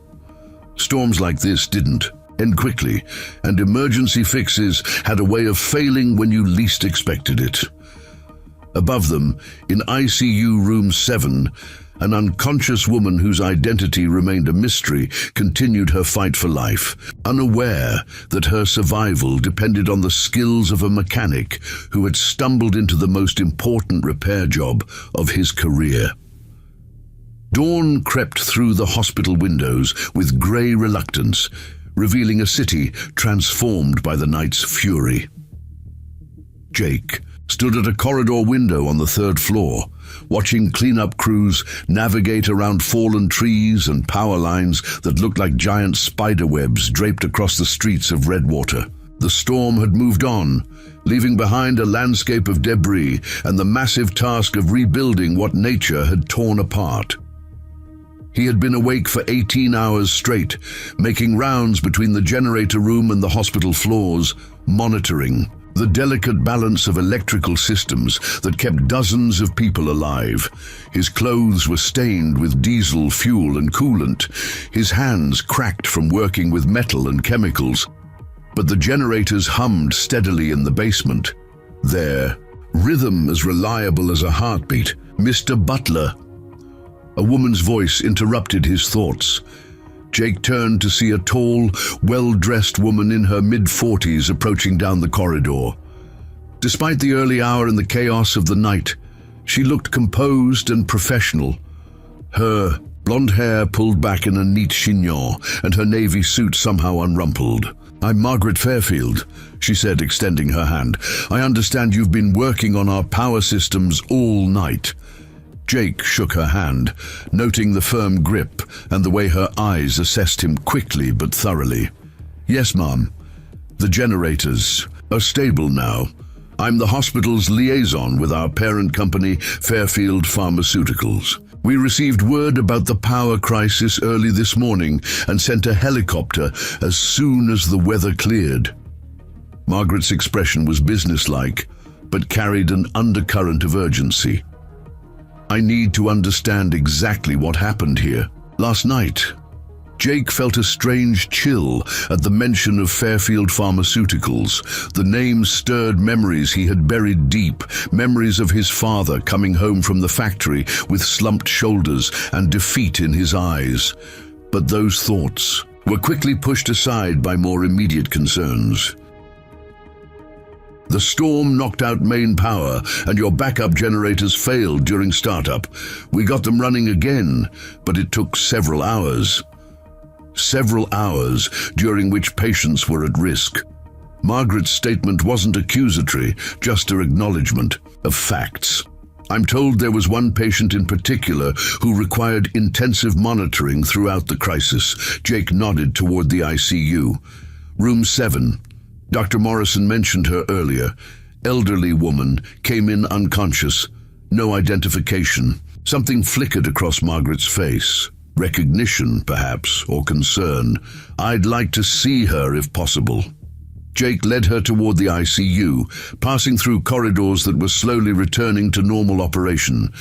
Storms like this didn't end quickly, and emergency fixes had a way of failing when you least expected it. Above them, in ICU room 7, an unconscious woman whose identity remained a mystery continued her fight for life, unaware that her survival depended on the skills of a mechanic who had stumbled into the most important repair job of his career. Dawn crept through the hospital windows with grey reluctance, revealing a city transformed by the night's fury. Jake stood at a corridor window on the 3rd floor, watching cleanup crews navigate around fallen trees and power lines that looked like giant spider webs draped across the streets of Redwater. The storm had moved on, leaving behind a landscape of debris and the massive task of rebuilding what nature had torn apart. He had been awake for 18 hours straight, making rounds between the generator room and the hospital floors, monitoring the delicate balance of electrical systems that kept dozens of people alive. His clothes were stained with diesel fuel and coolant, his hands cracked from working with metal and chemicals. But the generators hummed steadily in the basement, their rhythm as reliable as a heartbeat. Mr. Butler. A woman's voice interrupted his thoughts. Jake turned to see a tall, well-dressed woman in her mid-40s approaching down the corridor. Despite the early hour and the chaos of the night, she looked composed and professional. Her blonde hair pulled back in a neat chignon, and her navy suit somehow unrumpled. "I'm Margaret Fairfield," she said, extending her hand. "I understand you've been working on our power systems all night." Jake shook her hand, noting the firm grip and the way her eyes assessed him quickly but thoroughly. "Yes, Mom. The generators are stable now. I'm the hospital's liaison with our parent company, Fairfield Pharmaceuticals. We received word about the power crisis early this morning and sent a helicopter as soon as the weather cleared." Margaret's expression was businesslike, but carried an undercurrent of urgency. "I need to understand exactly what happened here. Last night, Jake felt a strange chill at the mention of Fairfield Pharmaceuticals. The name stirred memories he had buried deep, memories of his father coming home from the factory with slumped shoulders and defeat in his eyes. But those thoughts were quickly pushed aside by more immediate concerns. The storm knocked out main power and your backup generators failed during startup. We got them running again, but it took several hours. Several hours during which patients were at risk. Margaret's statement wasn't accusatory, just her acknowledgement of facts. I'm told there was one patient in particular who required intensive monitoring throughout the crisis. Jake nodded toward the ICU. Room 7. Dr. Morrison mentioned her earlier. Elderly woman, came in unconscious. No identification. Something flickered across Margaret's face. Recognition, perhaps, or concern. I'd like to see her if possible. Jake led her toward the ICU, passing through corridors that were slowly returning to normal operation.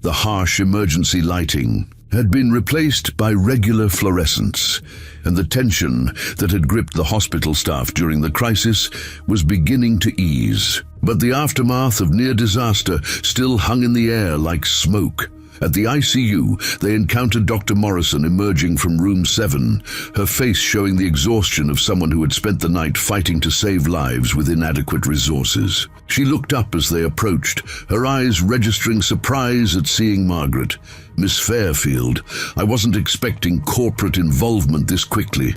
The harsh emergency lighting had been replaced by regular fluorescence, and the tension that had gripped the hospital staff during the crisis was beginning to ease. But the aftermath of near disaster still hung in the air like smoke. At the ICU, they encountered Dr. Morrison emerging from room 7, her face showing the exhaustion of someone who had spent the night fighting to save lives with inadequate resources. She looked up as they approached, her eyes registering surprise at seeing Margaret. Miss Fairfield, I wasn't expecting corporate involvement this quickly.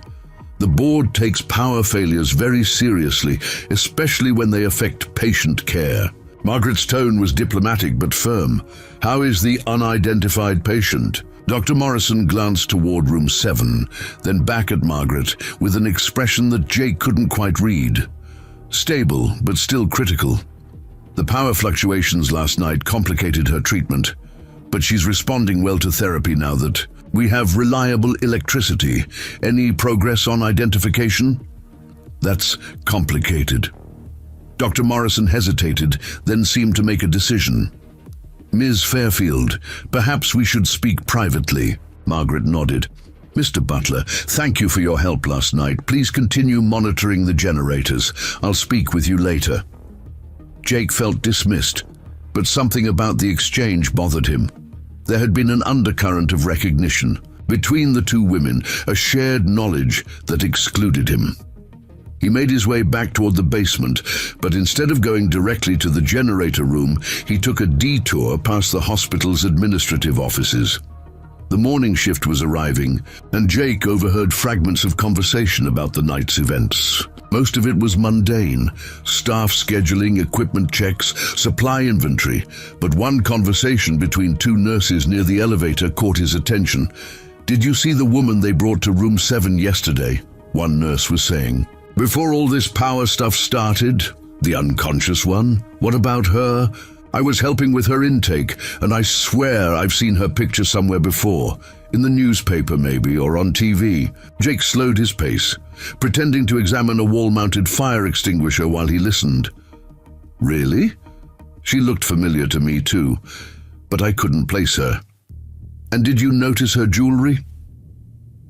The board takes power failures very seriously, especially when they affect patient care. Margaret's tone was diplomatic but firm. How is the unidentified patient? Dr. Morrison glanced toward room 7, then back at Margaret with an expression that Jake couldn't quite read. Stable, but still critical. The power fluctuations last night complicated her treatment, but she's responding well to therapy now that we have reliable electricity. Any progress on identification? That's complicated. Dr. Morrison hesitated, then seemed to make a decision. Ms. Fairfield, perhaps we should speak privately. Margaret nodded. Mr. Butler, thank you for your help last night. Please continue monitoring the generators. I'll speak with you later. Jake felt dismissed, but something about the exchange bothered him. There had been an undercurrent of recognition. Between the two women, a shared knowledge that excluded him. He made his way back toward the basement, but instead of going directly to the generator room, he took a detour past the hospital's administrative offices. The morning shift was arriving, and Jake overheard fragments of conversation about the night's events. Most of it was mundane, staff scheduling, equipment checks, supply inventory, but one conversation between two nurses near the elevator caught his attention. "Did you see the woman they brought to room 7 yesterday?" one nurse was saying. "Before all this power stuff started? The unconscious one? What about her? I was helping with her intake, and I swear I've seen her picture somewhere before. In the newspaper maybe, or on TV." Jake slowed his pace, pretending to examine a wall-mounted fire extinguisher while he listened. "Really? She looked familiar to me too, but I couldn't place her. And did you notice her jewelry?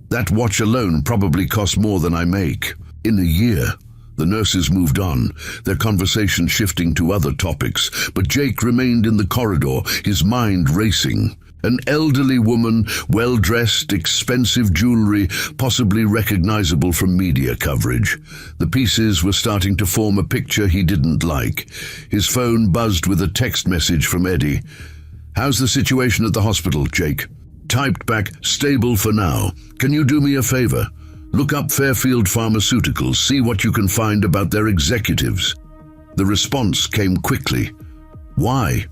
That watch alone probably cost more than I make." In a year, the nurses moved on, their conversation shifting to other topics, but Jake remained in the corridor, his mind racing. An elderly woman, well-dressed, expensive jewelry, possibly recognizable from media coverage. The pieces were starting to form a picture he didn't like. His phone buzzed with a text message from Eddie. "How's the situation at the hospital, Jake?" Typed back, "Stable for now. Can you do me a favor? Look up Fairfield Pharmaceuticals, see what you can find about their executives." The response came quickly. "Why?"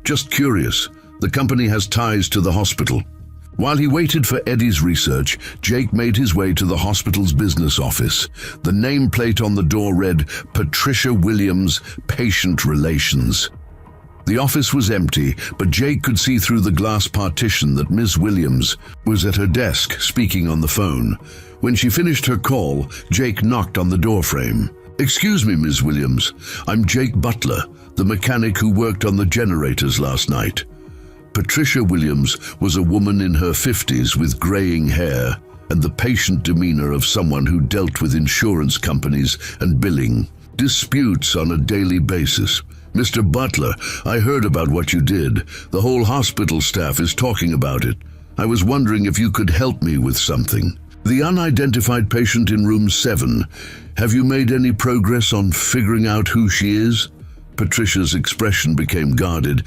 "Just curious. The company has ties to the hospital." While he waited for Eddie's research, Jake made his way to the hospital's business office. The nameplate on the door read, "Patricia Williams, Patient Relations." The office was empty, but Jake could see through the glass partition that Ms. Williams was at her desk, speaking on the phone. When she finished her call, Jake knocked on the doorframe. "Excuse me, Ms. Williams. I'm Jake Butler, the mechanic who worked on the generators last night." Patricia Williams was a woman in her 50s with graying hair. and the patient demeanor of someone who dealt with insurance companies and billing. Disputes on a daily basis. "Mr. Butler, I heard about what you did. The whole hospital staff is talking about it. I was wondering if you could help me with something. The unidentified patient in room 7, have you made any progress on figuring out who she is?" Patricia's expression became guarded.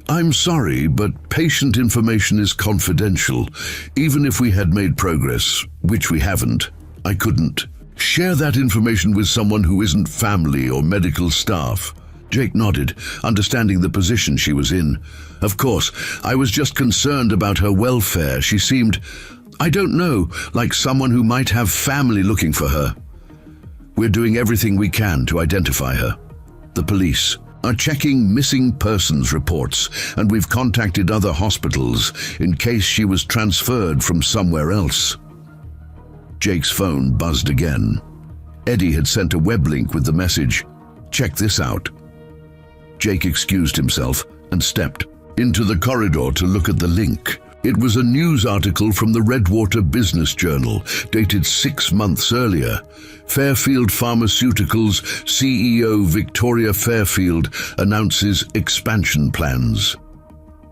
"I'm sorry, but patient information is confidential. Even if we had made progress, which we haven't, I couldn't share that information with someone who isn't family or medical staff." Jake nodded, understanding the position she was in. "Of course, I was just concerned about her welfare. She seemed, I don't know, like someone who might have family looking for her. We're doing everything we can to identify her. The police are checking missing persons reports, and we've contacted other hospitals in case she was transferred from somewhere else." Jake's phone buzzed again. Eddie had sent a web link with the message, "Check this out." Jake excused himself and stepped into the corridor to look at the link. It was a news article from the Redwater Business Journal, dated 6 months earlier. Fairfield Pharmaceuticals CEO Victoria Fairfield announces expansion plans.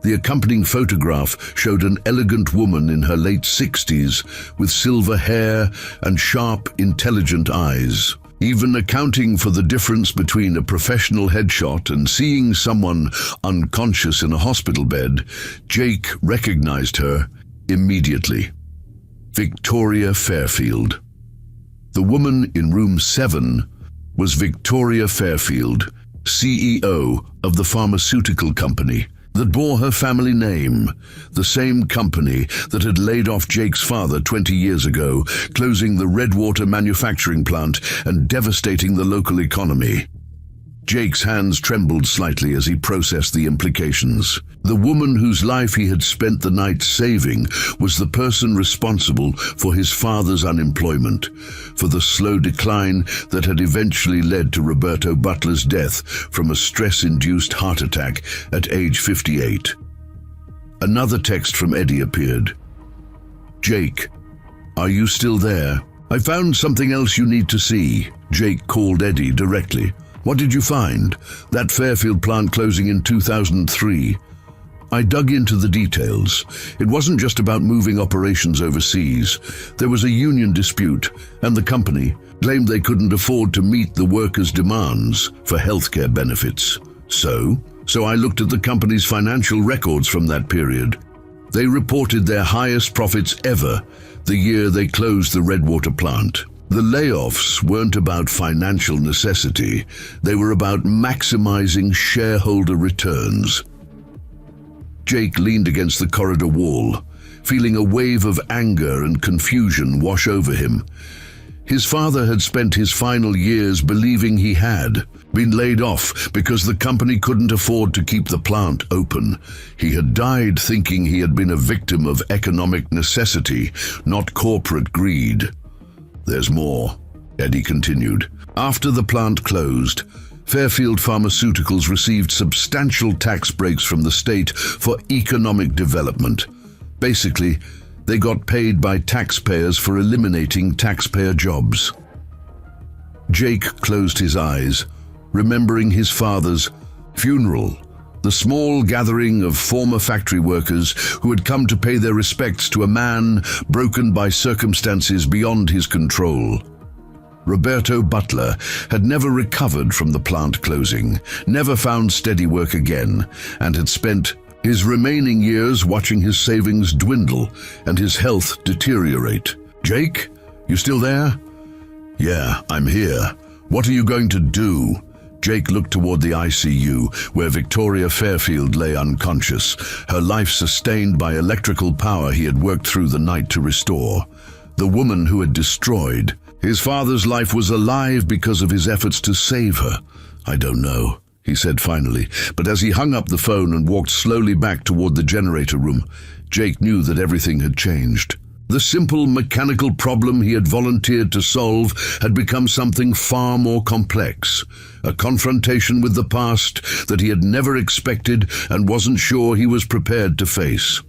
The accompanying photograph showed an elegant woman in her late 60s with silver hair and sharp, intelligent eyes. Even accounting for the difference between a professional headshot and seeing someone unconscious in a hospital bed, Jake recognized her immediately. Victoria Fairfield. The woman in room 7 was Victoria Fairfield, CEO of the pharmaceutical company that bore her family name, the same company that had laid off Jake's father 20 years ago, closing the Redwater manufacturing plant and devastating the local economy. Jake's hands trembled slightly as he processed the implications. The woman whose life he had spent the night saving was the person responsible for his father's unemployment, for the slow decline that had eventually led to Roberto Butler's death from a stress-induced heart attack at age 58. Another text from Eddie appeared. "Jake, are you still there? I found something else you need to see." Jake called Eddie directly. "What did you find? That Fairfield plant closing in 2003. I dug into the details. It wasn't just about moving operations overseas. There was a union dispute, and the company claimed they couldn't afford to meet the workers' demands for healthcare benefits. So I looked at the company's financial records from that period. They reported their highest profits ever the year they closed the Redwater plant. The layoffs weren't about financial necessity. They were about maximizing shareholder returns." Jake leaned against the corridor wall, feeling a wave of anger and confusion wash over him. His father had spent his final years believing he had been laid off because the company couldn't afford to keep the plant open. He had died thinking he had been a victim of economic necessity, not corporate greed. "There's more," Eddie continued. "After the plant closed, Fairfield Pharmaceuticals received substantial tax breaks from the state for economic development. Basically, they got paid by taxpayers for eliminating taxpayer jobs." Jake closed his eyes, remembering his father's funeral, the small gathering of former factory workers who had come to pay their respects to a man broken by circumstances beyond his control. Roberto Butler had never recovered from the plant closing, never found steady work again, and had spent his remaining years watching his savings dwindle and his health deteriorate. "Jake, you still there?" "Yeah, I'm here. What are you going to do?" Jake looked toward the ICU, where Victoria Fairfield lay unconscious, her life sustained by electrical power he had worked through the night to restore. The woman who had destroyed his father's life was alive because of his efforts to save her. "I don't know," he said finally, but as he hung up the phone and walked slowly back toward the generator room, Jake knew that everything had changed. The simple mechanical problem he had volunteered to solve had become something far more complex, a confrontation with the past that he had never expected and wasn't sure he was prepared to face.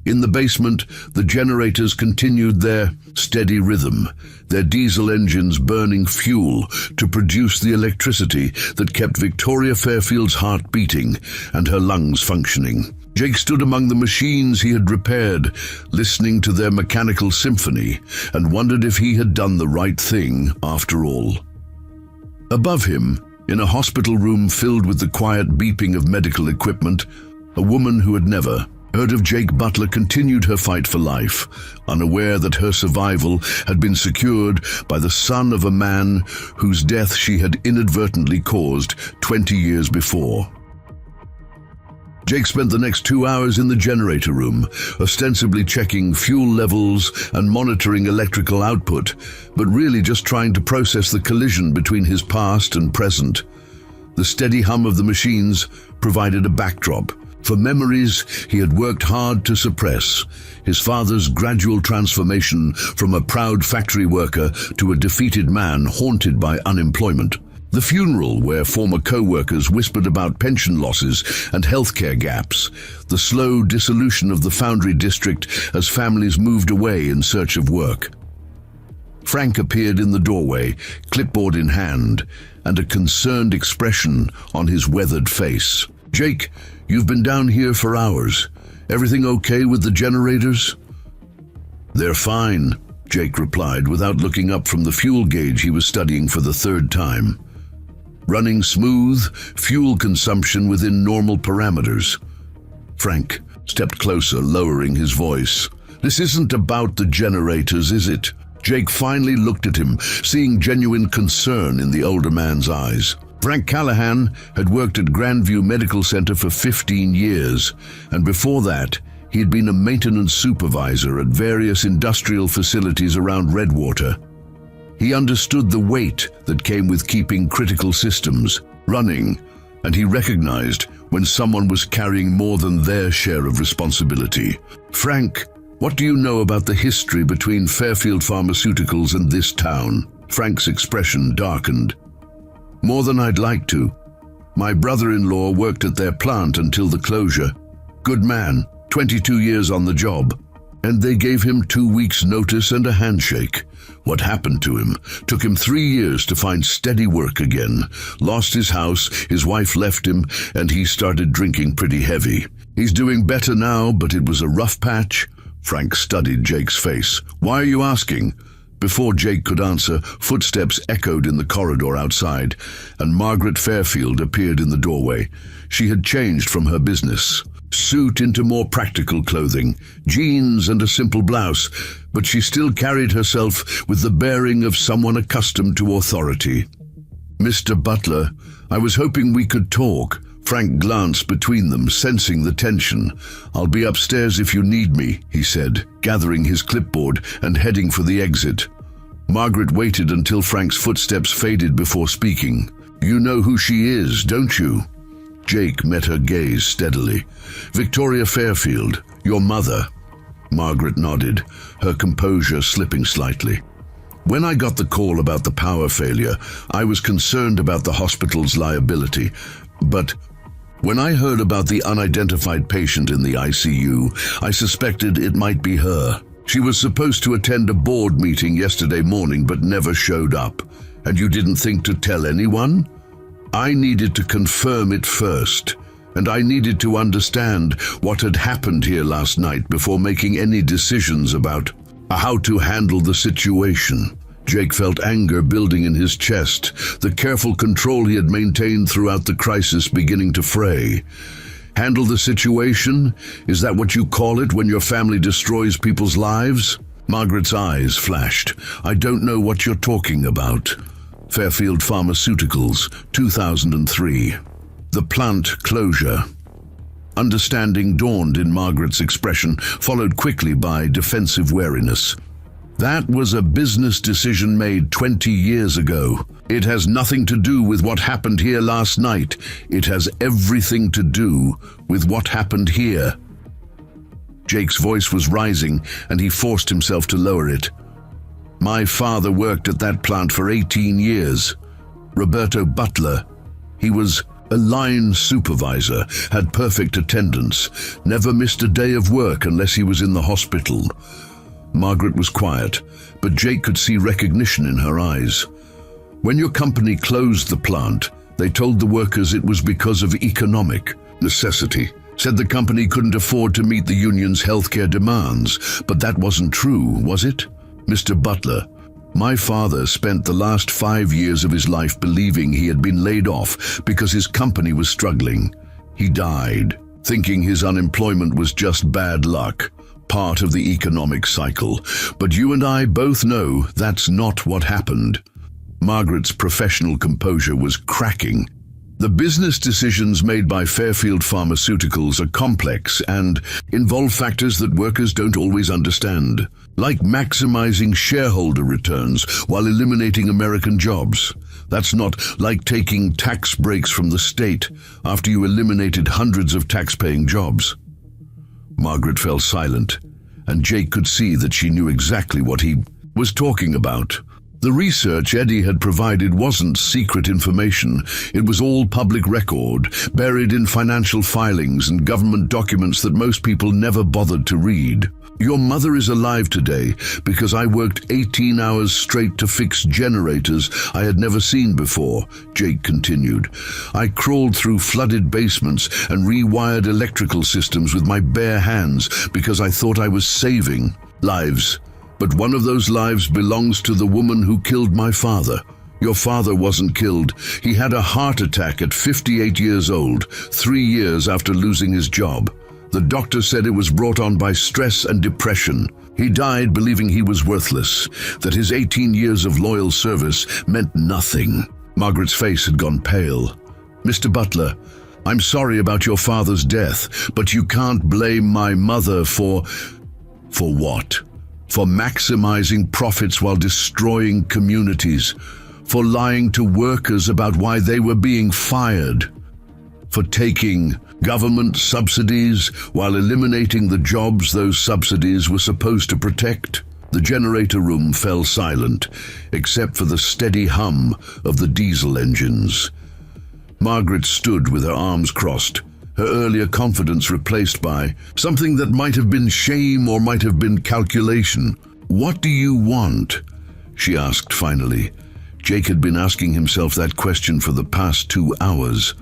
In the basement, the generators continued their steady rhythm, their diesel engines burning fuel to produce the electricity that kept Victoria Fairfield's heart beating and her lungs functioning. Jake stood among the machines he had repaired, listening to their mechanical symphony, and wondered if he had done the right thing after all. Above him, in a hospital room filled with the quiet beeping of medical equipment, a woman who had never heard of Jake Butler continued her fight for life, unaware that her survival had been secured by the son of a man whose death she had inadvertently caused 20 years before. Jake spent the next 2 hours in the generator room, ostensibly checking fuel levels and monitoring electrical output, but really just trying to process the collision between his past and present. The steady hum of the machines provided a backdrop for memories he had worked hard to suppress, his father's gradual transformation from a proud factory worker to a defeated man haunted by unemployment. The funeral where former co-workers whispered about pension losses and healthcare gaps. The slow dissolution of the foundry district as families moved away in search of work. Frank appeared in the doorway, clipboard in hand, and a concerned expression on his weathered face. "Jake, you've been down here for hours. Everything okay with the generators?" "They're fine," Jake replied without looking up from the fuel gauge he was studying for the third time. "Running smooth, fuel consumption within normal parameters." Frank stepped closer, lowering his voice. "This isn't about the generators, is it?" Jake finally looked at him, seeing genuine concern in the older man's eyes. Frank Callahan had worked at Grandview Medical Center for 15 years, and before that, he had been a maintenance supervisor at various industrial facilities around Redwater. He understood the weight that came with keeping critical systems running, and he recognized when someone was carrying more than their share of responsibility. "Frank, what do you know about the history between Fairfield Pharmaceuticals and this town?" Frank's expression darkened. "More than I'd like to. My brother-in-law worked at their plant until the closure. Good man, 22 years on the job. And they gave him 2 weeks' notice and a handshake. What happened to him? Took him 3 years to find steady work again. Lost his house, his wife left him, and he started drinking pretty heavy. He's doing better now, but it was a rough patch." Frank studied Jake's face. "Why are you asking?" Before Jake could answer, footsteps echoed in the corridor outside, and Margaret Fairfield appeared in the doorway. She had changed from her business suit into more practical clothing, jeans and a simple blouse, but she still carried herself with the bearing of someone accustomed to authority. "Mr. Butler, I was hoping we could talk." Frank glanced between them, sensing the tension. "I'll be upstairs if you need me," he said, gathering his clipboard and heading for the exit. Margaret waited until Frank's footsteps faded before speaking. "You know who she is, don't you?" Jake met her gaze steadily. "Victoria Fairfield, your mother." Margaret nodded, her composure slipping slightly. "When I got the call about the power failure, I was concerned about the hospital's liability. But when I heard about the unidentified patient in the ICU, I suspected it might be her. She was supposed to attend a board meeting yesterday morning but never showed up. And you didn't think to tell anyone? I needed to confirm it first, and I needed to understand what had happened here last night before making any decisions about how to handle the situation." Jake felt anger building in his chest, the careful control he had maintained throughout the crisis beginning to fray. "Handle the situation? Is that what you call it when your family destroys people's lives?" Margaret's eyes flashed. "I don't know what you're talking about." Fairfield Pharmaceuticals, 2003. The plant closure. Understanding dawned in Margaret's expression, followed quickly by defensive wariness. "That was a business decision made 20 years ago. It has nothing to do with what happened here last night. It has everything to do with what happened here." Jake's voice was rising, and he forced himself to lower it. "My father worked at that plant for 18 years. Roberto Butler. He was A line supervisor, had perfect attendance, never missed a day of work unless he was in the hospital. Margaret was quiet, but Jake could see recognition in her eyes. When your company closed the plant, they told the workers it was because of economic necessity. Said the company couldn't afford to meet the union's healthcare demands, but that wasn't true, was it? Mr. Butler, my father spent the last 5 years of his life believing he had been laid off because his company was struggling. He died, thinking his unemployment was just bad luck, part of the economic cycle. But you and I both know that's not what happened. Margaret's professional composure was cracking. The business decisions made by Fairfield Pharmaceuticals are complex and involve factors that workers don't always understand, like maximizing shareholder returns while eliminating American jobs. That's not like taking tax breaks from the state after you eliminated hundreds of tax-paying jobs. Margaret fell silent, and Jake could see that she knew exactly what he was talking about. The research Eddie had provided wasn't secret information. It was all public record, buried in financial filings and government documents that most people never bothered to read. Your mother is alive today because I worked 18 hours straight to fix generators I had never seen before, Jake continued. I crawled through flooded basements and rewired electrical systems with my bare hands because I thought I was saving lives. But one of those lives belongs to the woman who killed my father. Your father wasn't killed. He had a heart attack at 58 years old, 3 years after losing his job. The doctor said it was brought on by stress and depression. He died believing he was worthless, that his 18 years of loyal service meant nothing. Margaret's face had gone pale. Mr. Butler, I'm sorry about your father's death, but you can't blame my mother for what? For maximizing profits while destroying communities, for lying to workers about why they were being fired, for taking government subsidies while eliminating the jobs those subsidies were supposed to protect. The generator room fell silent, except for the steady hum of the diesel engines. Margaret stood with her arms crossed, her earlier confidence replaced by something that might have been shame or might have been calculation. What do you want? She asked finally. Jake had been asking himself that question for the past 2 hours.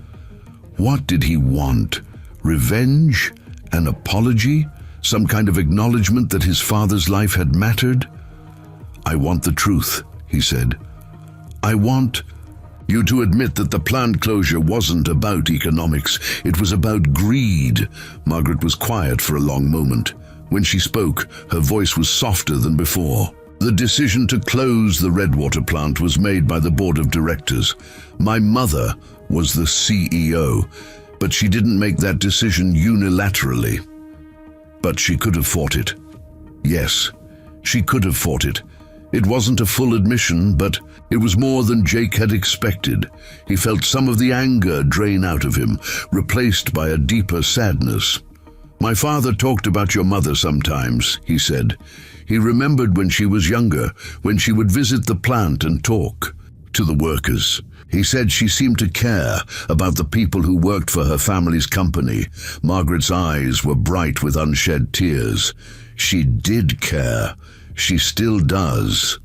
What did he want? Revenge? An apology? Some kind of acknowledgement that his father's life had mattered? I want the truth, he said. I want you to admit that the plant closure wasn't about economics. It was about greed. Margaret was quiet for a long moment. When she spoke, her voice was softer than before. The decision to close the Redwater plant was made by the board of directors. My mother was the CEO, but she didn't make that decision unilaterally. But she could have fought it. Yes, she could have fought it. It wasn't a full admission, but it was more than Jake had expected. He felt some of the anger drain out of him, replaced by a deeper sadness. My father talked about your mother sometimes, he said. He remembered when she was younger, when she would visit the plant and talk to the workers. He said she seemed to care about the people who worked for her family's company. Margaret's eyes were bright with unshed tears. She did care. She still does.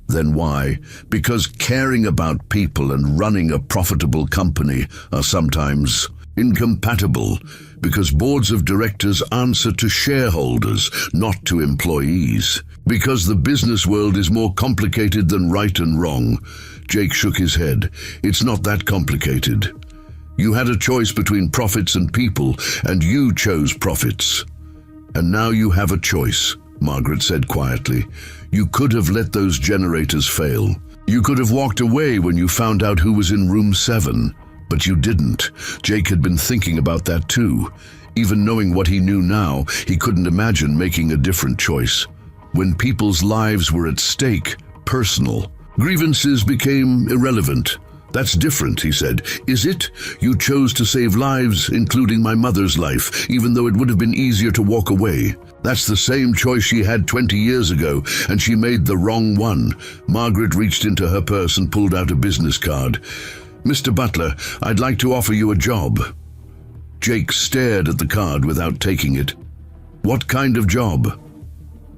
Then why? Because caring about people and running a profitable company are sometimes incompatible, because boards of directors answer to shareholders, not to employees. Because the business world is more complicated than right and wrong. Jake shook his head. It's not that complicated. You had a choice between profits and people, and you chose profits. And now you have a choice, Margaret said quietly. You could have let those generators fail. You could have walked away when you found out who was in room 7. But you didn't. Jake had been thinking about that too. Even knowing what he knew now, he couldn't imagine making a different choice. When people's lives were at stake, personal, grievances became irrelevant. That's different, he said. Is it? You chose to save lives, including my mother's life, even though it would have been easier to walk away. That's the same choice she had 20 years ago, and she made the wrong one. Margaret reached into her purse and pulled out a business card. "Mr. Butler, I'd like to offer you a job." Jake stared at the card without taking it. "What kind of job?"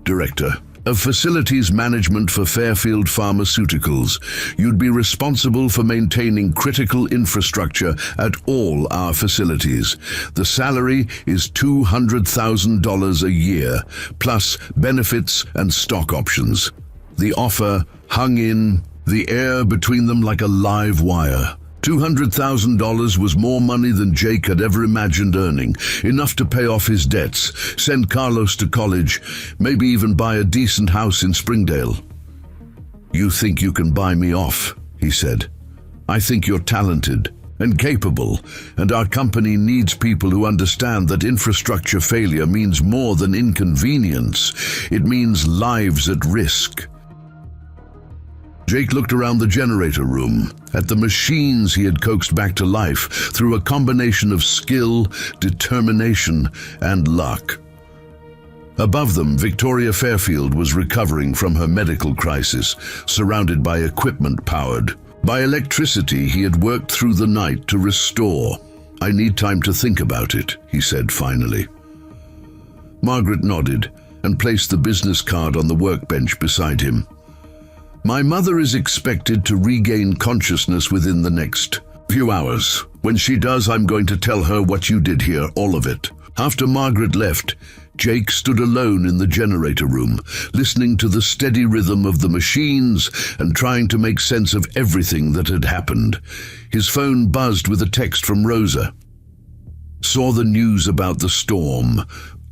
"Director of Facilities Management for Fairfield Pharmaceuticals. You'd be responsible for maintaining critical infrastructure at all our facilities. The salary is $200,000 a year, plus benefits and stock options." The offer hung in the air between them like a live wire. $200,000 was more money than Jake had ever imagined earning, enough to pay off his debts, send Carlos to college, maybe even buy a decent house in Springdale. "You think you can buy me off," he said. "I think you're talented and capable, and our company needs people who understand that infrastructure failure means more than inconvenience. It means lives at risk." Jake looked around the generator room, at the machines he had coaxed back to life through a combination of skill, determination, and luck. Above them, Victoria Fairfield was recovering from her medical crisis, surrounded by equipment powered by electricity he had worked through the night to restore. "I need time to think about it," he said finally. Margaret nodded and placed the business card on the workbench beside him. "My mother is expected to regain consciousness within the next few hours. When she does, I'm going to tell her what you did here, all of it." After Margaret left, Jake stood alone in the generator room, listening to the steady rhythm of the machines and trying to make sense of everything that had happened. His phone buzzed with a text from Rosa. "Saw the news about the storm.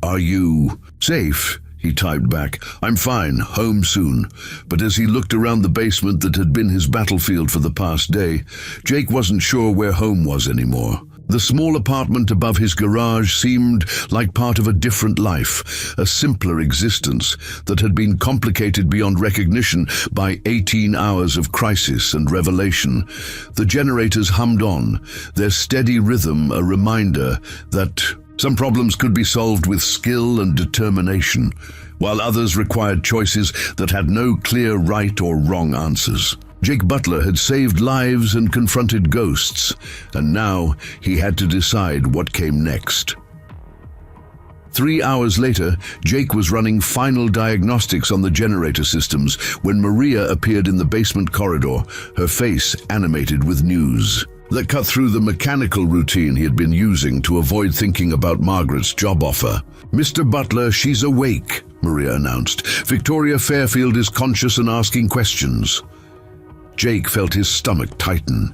Are you safe?" He typed back, "I'm fine, home soon." But as he looked around the basement that had been his battlefield for the past day, Jake wasn't sure where home was anymore. The small apartment above his garage seemed like part of a different life, a simpler existence that had been complicated beyond recognition by 18 hours of crisis and revelation. The generators hummed on, their steady rhythm a reminder that some problems could be solved with skill and determination, while others required choices that had no clear right or wrong answers. Jake Butler had saved lives and confronted ghosts, and now he had to decide what came next. 3 hours later, Jake was running final diagnostics on the generator systems when Maria appeared in the basement corridor, her face animated with news that cut through the mechanical routine he had been using to avoid thinking about Margaret's job offer. "Mr. Butler, she's awake," Maria announced. "Victoria Fairfield is conscious and asking questions." Jake felt his stomach tighten.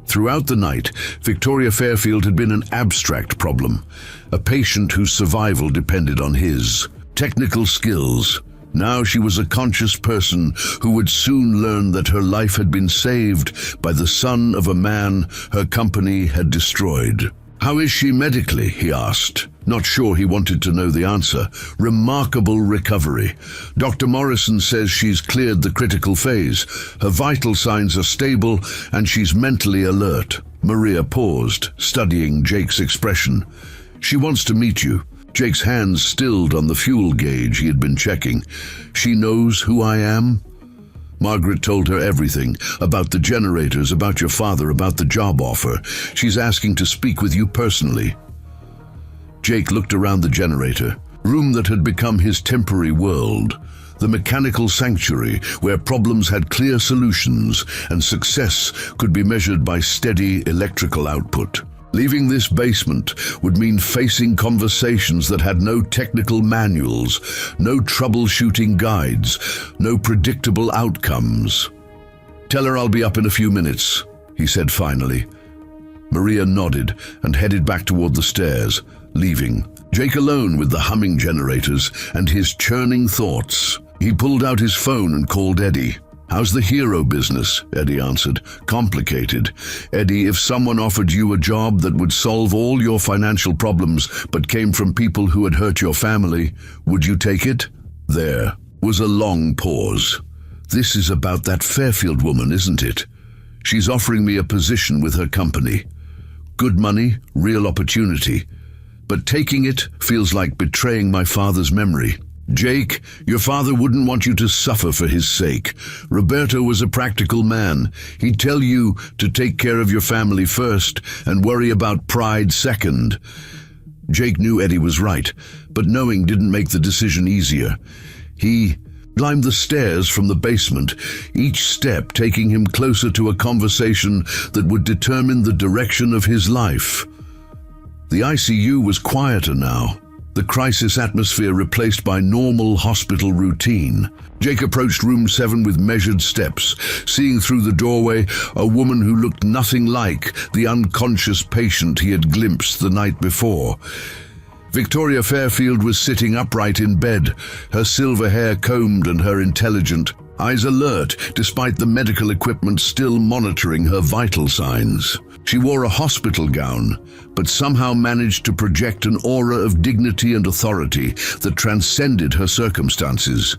Throughout the night, Victoria Fairfield had been an abstract problem, a patient whose survival depended on his technical skills. Now she was a conscious person who would soon learn that her life had been saved by the son of a man her company had destroyed. "How is she medically?" he asked. Not sure he wanted to know the answer. "Remarkable recovery. Dr. Morrison says she's cleared the critical phase. Her vital signs are stable and she's mentally alert." Maria paused, studying Jake's expression. "She wants to meet you." Jake's hands stilled on the fuel gauge he had been checking. "She knows who I am?" Margaret told her everything, about the generators, about your father, about the job offer. "She's asking to speak with you personally." Jake looked around the generator, room that had become his temporary world, the mechanical sanctuary where problems had clear solutions and success could be measured by steady electrical output. Leaving this basement would mean facing conversations that had no technical manuals, no troubleshooting guides, no predictable outcomes. "Tell her I'll be up in a few minutes," he said finally. Maria nodded and headed back toward the stairs, leaving Jake alone with the humming generators and his churning thoughts. He pulled out his phone and called Eddie. "How's the hero business?" Eddie answered. "Complicated. Eddie, if someone offered you a job that would solve all your financial problems but came from people who had hurt your family, would you take it?" There was a long pause. "This is about that Fairfield woman, isn't it? She's offering me a position with her company. Good money, real opportunity. But taking it feels like betraying my father's memory." Jake, your father wouldn't want you to suffer for his sake. Roberto was a practical man. He'd tell you to take care of your family first and worry about pride second. Jake knew Eddie was right, but knowing didn't make the decision easier. He climbed the stairs from the basement, each step taking him closer to a conversation that would determine the direction of his life. The ICU was quieter now, the crisis atmosphere replaced by normal hospital routine. Jake approached room 7 with measured steps, seeing through the doorway a woman who looked nothing like the unconscious patient he had glimpsed the night before. Victoria Fairfield was sitting upright in bed, her silver hair combed and her intelligent eyes alert, despite the medical equipment still monitoring her vital signs. She wore a hospital gown, but somehow managed to project an aura of dignity and authority that transcended her circumstances.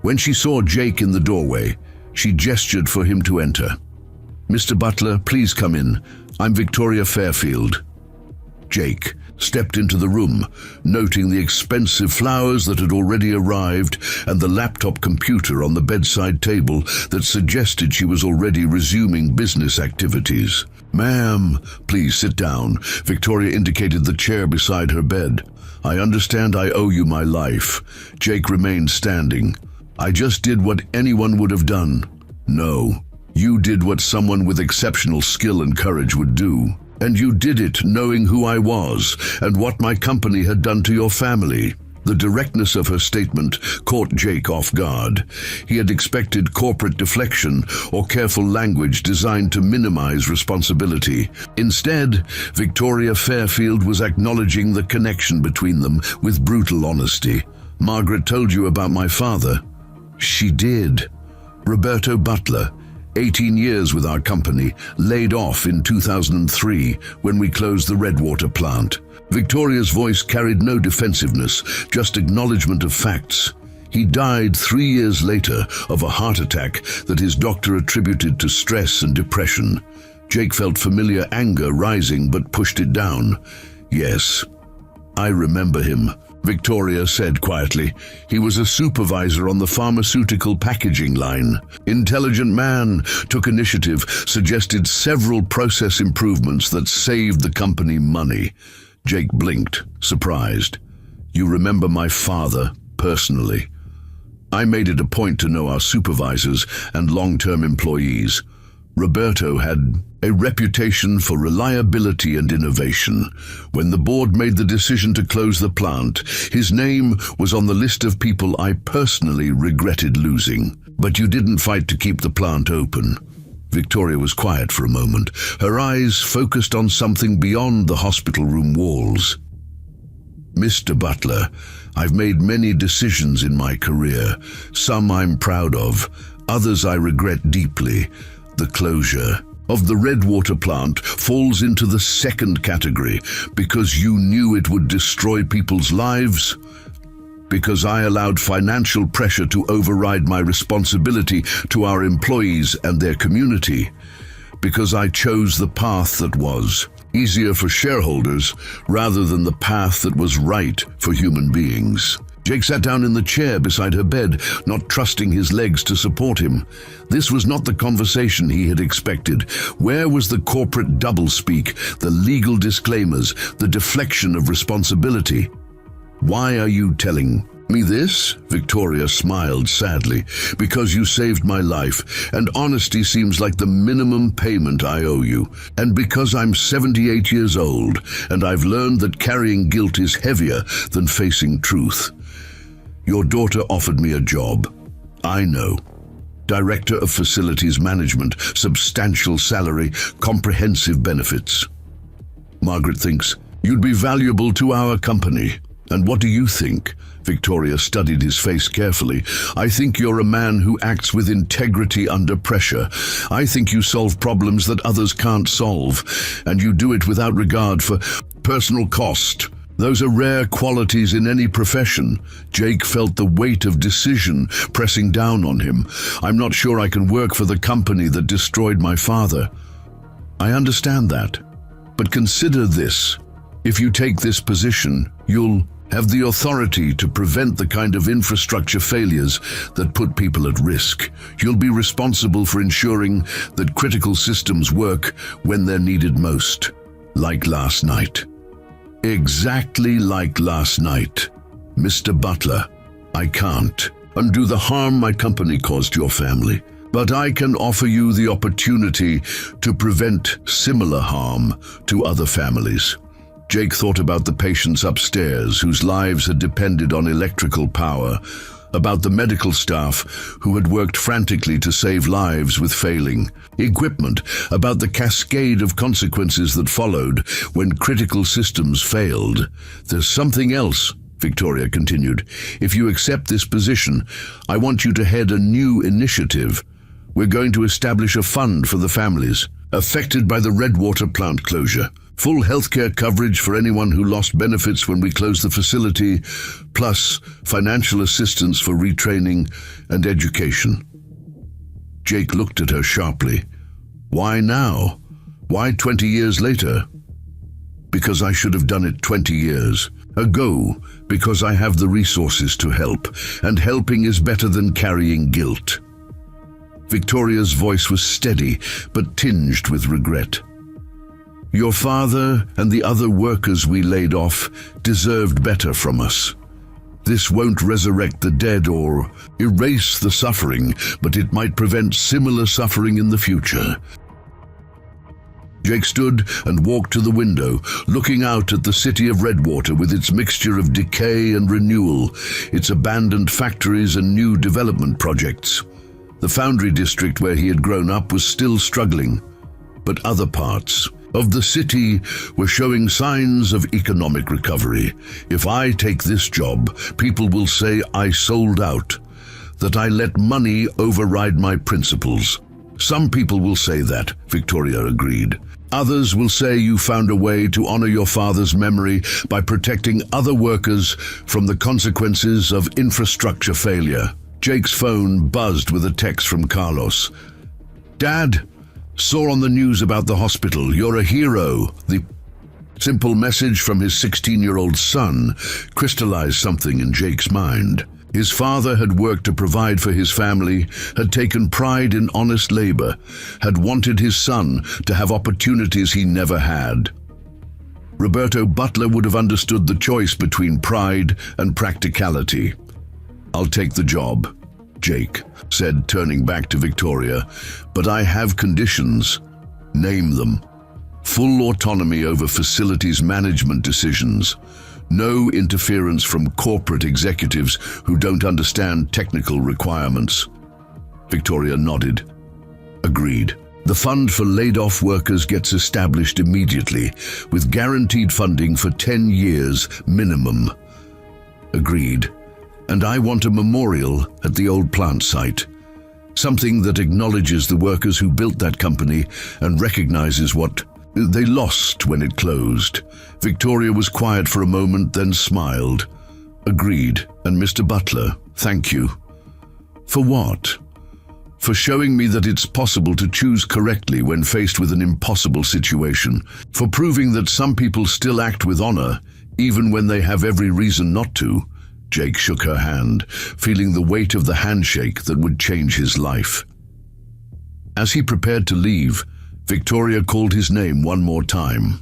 When she saw Jake in the doorway, she gestured for him to enter. "Mr. Butler, please come in. I'm Victoria Fairfield." Jake stepped into the room, noting the expensive flowers that had already arrived and the laptop computer on the bedside table that suggested she was already resuming business activities. "Ma'am, please sit down." Victoria indicated the chair beside her bed. "I understand I owe you my life." Jake remained standing. "I just did what anyone would have done." "No, you did what someone with exceptional skill and courage would do. And you did it knowing who I was and what my company had done to your family." The directness of her statement caught Jake off guard. He had expected corporate deflection or careful language designed to minimize responsibility. Instead, Victoria Fairfield was acknowledging the connection between them with brutal honesty. "Margaret told you about my father." "She did. Roberto Butler. 18 years with our company, laid off in 2003 when we closed the Redwater plant." Victoria's voice carried no defensiveness, just acknowledgement of facts. He died 3 years later of a heart attack that his doctor attributed to stress and depression. Jake felt familiar anger rising but pushed it down. "Yes, I remember him," Victoria said quietly. "He was a supervisor on the pharmaceutical packaging line. Intelligent man, took initiative, suggested several process improvements that saved the company money." Jake blinked, surprised. "You remember my father personally?" "I made it a point to know our supervisors and long-term employees. Roberto had a reputation for reliability and innovation. When the board made the decision to close the plant, his name was on the list of people I personally regretted losing. But you didn't fight to keep the plant open." Victoria was quiet for a moment, her eyes focused on something beyond the hospital room walls. "Mr. Butler, I've made many decisions in my career. Some I'm proud of, others I regret deeply. The closure of the Redwater plant falls into the second category because you knew it would destroy people's lives, because I allowed financial pressure to override my responsibility to our employees and their community, because I chose the path that was easier for shareholders rather than the path that was right for human beings." Jake sat down in the chair beside her bed, not trusting his legs to support him. This was not the conversation he had expected. Where was the corporate doublespeak, the legal disclaimers, the deflection of responsibility? "Why are you telling me this?" Victoria smiled sadly. "Because you saved my life, and honesty seems like the minimum payment I owe you. And because I'm 78 years old, and I've learned that carrying guilt is heavier than facing truth. Your daughter offered me a job. I know. Director of Facilities Management, substantial salary, comprehensive benefits. Margaret thinks you'd be valuable to our company. And what do you think?" Victoria studied his face carefully. "I think you're a man who acts with integrity under pressure. I think you solve problems that others can't solve, and you do it without regard for personal cost. Those are rare qualities in any profession." Jake felt the weight of decision pressing down on him. "I'm not sure I can work for the company that destroyed my father." "I understand that. But consider this. If you take this position, you'll have the authority to prevent the kind of infrastructure failures that put people at risk. You'll be responsible for ensuring that critical systems work when they're needed most. Like last night. Exactly like last night. Mr. Butler, I can't undo the harm my company caused your family, but I can offer you the opportunity to prevent similar harm to other families. Jake thought about the patients upstairs whose lives had depended on electrical power, about the medical staff who had worked frantically to save lives with failing equipment, about the cascade of consequences that followed when critical systems failed. There's something else, Victoria continued. If you accept this position, I want you to head a new initiative. We're going to establish a fund for the families affected by the Redwater plant closure. Full healthcare coverage for anyone who lost benefits when we closed the facility, plus financial assistance for retraining and education. Jake looked at her sharply. Why now? Why 20 years later? Because I should have done it 20 years ago, because I have the resources to help, and helping is better than carrying guilt. Victoria's voice was steady, but tinged with regret. Your father and the other workers we laid off deserved better from us. This won't resurrect the dead or erase the suffering, but it might prevent similar suffering in the future. Jake stood and walked to the window, looking out at the city of Redwater with its mixture of decay and renewal, its abandoned factories and new development projects. The foundry district where he had grown up was still struggling, but other parts of the city were showing signs of economic recovery. If I take this job, people will say I sold out, that I let money override my principles. Some people will say that, Victoria agreed. Others will say you found a way to honor your father's memory by protecting other workers from the consequences of infrastructure failure. Jake's phone buzzed with a text from Carlos. Dad, saw on the news about the hospital. You're a hero. The simple message from his 16-year-old son crystallized something in Jake's mind. His father had worked to provide for his family, had taken pride in honest labor, had wanted his son to have opportunities he never had. Roberto Butler would have understood the choice between pride and practicality. I'll take the job, Jake said, turning back to Victoria, but I have conditions. Name them. Full autonomy over facilities management decisions. No interference from corporate executives who don't understand technical requirements. Victoria nodded. Agreed. The fund for laid-off workers gets established immediately, with guaranteed funding for 10 years minimum. Agreed. And I want a memorial at the old plant site. Something that acknowledges the workers who built that company and recognizes what they lost when it closed. Victoria was quiet for a moment, then smiled. Agreed. And Mr. Butler, thank you. For what? For showing me that it's possible to choose correctly when faced with an impossible situation. For proving that some people still act with honor, even when they have every reason not to. Jake shook her hand, feeling the weight of the handshake that would change his life. As he prepared to leave, Victoria called his name one more time.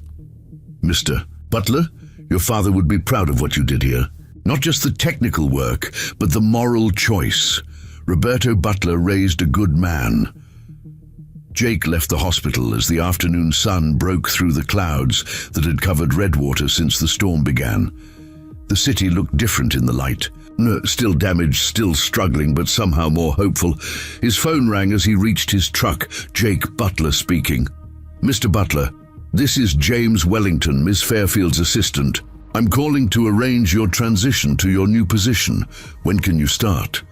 Mr. Butler, your father would be proud of what you did here. Not just the technical work, but the moral choice. Roberto Butler raised a good man. Jake left the hospital as the afternoon sun broke through the clouds that had covered Redwater since the storm began. The city looked different in the light. Still damaged, still struggling, but somehow more hopeful. His phone rang as he reached his truck. Jake Butler speaking. Mr. Butler, this is James Wellington, Miss Fairfield's assistant. I'm calling to arrange your transition to your new position. When can you start?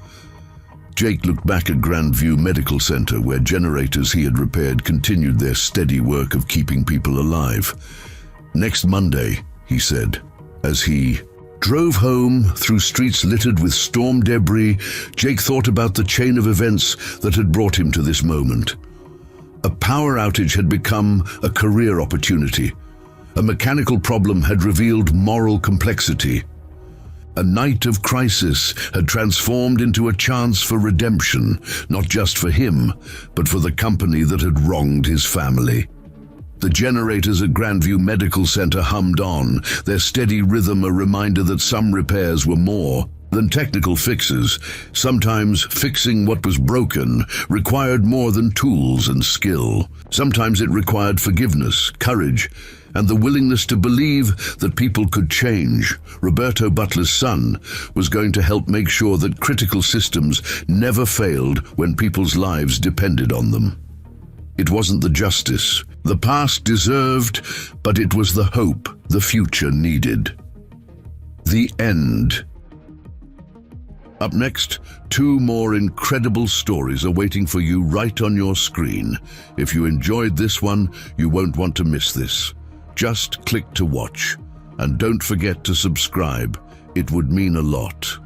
Jake looked back at Grandview Medical Center, where generators he had repaired continued their steady work of keeping people alive. Next Monday, he said, as he drove home through streets littered with storm debris. Jake thought about the chain of events that had brought him to this moment. A power outage had become a career opportunity. A mechanical problem had revealed moral complexity. A night of crisis had transformed into a chance for redemption, not just for him, but for the company that had wronged his family. The generators at Grandview Medical Center hummed on, their steady rhythm a reminder that some repairs were more than technical fixes. Sometimes fixing what was broken required more than tools and skill. Sometimes it required forgiveness, courage, and the willingness to believe that people could change. Roberto Butler's son was going to help make sure that critical systems never failed when people's lives depended on them. It wasn't the justice the past deserved, but it was the hope the future needed. The end. Up next, 2 more incredible stories are waiting for you right on your screen. If you enjoyed this one, you won't want to miss this. Just click to watch, and don't forget to subscribe. It would mean a lot.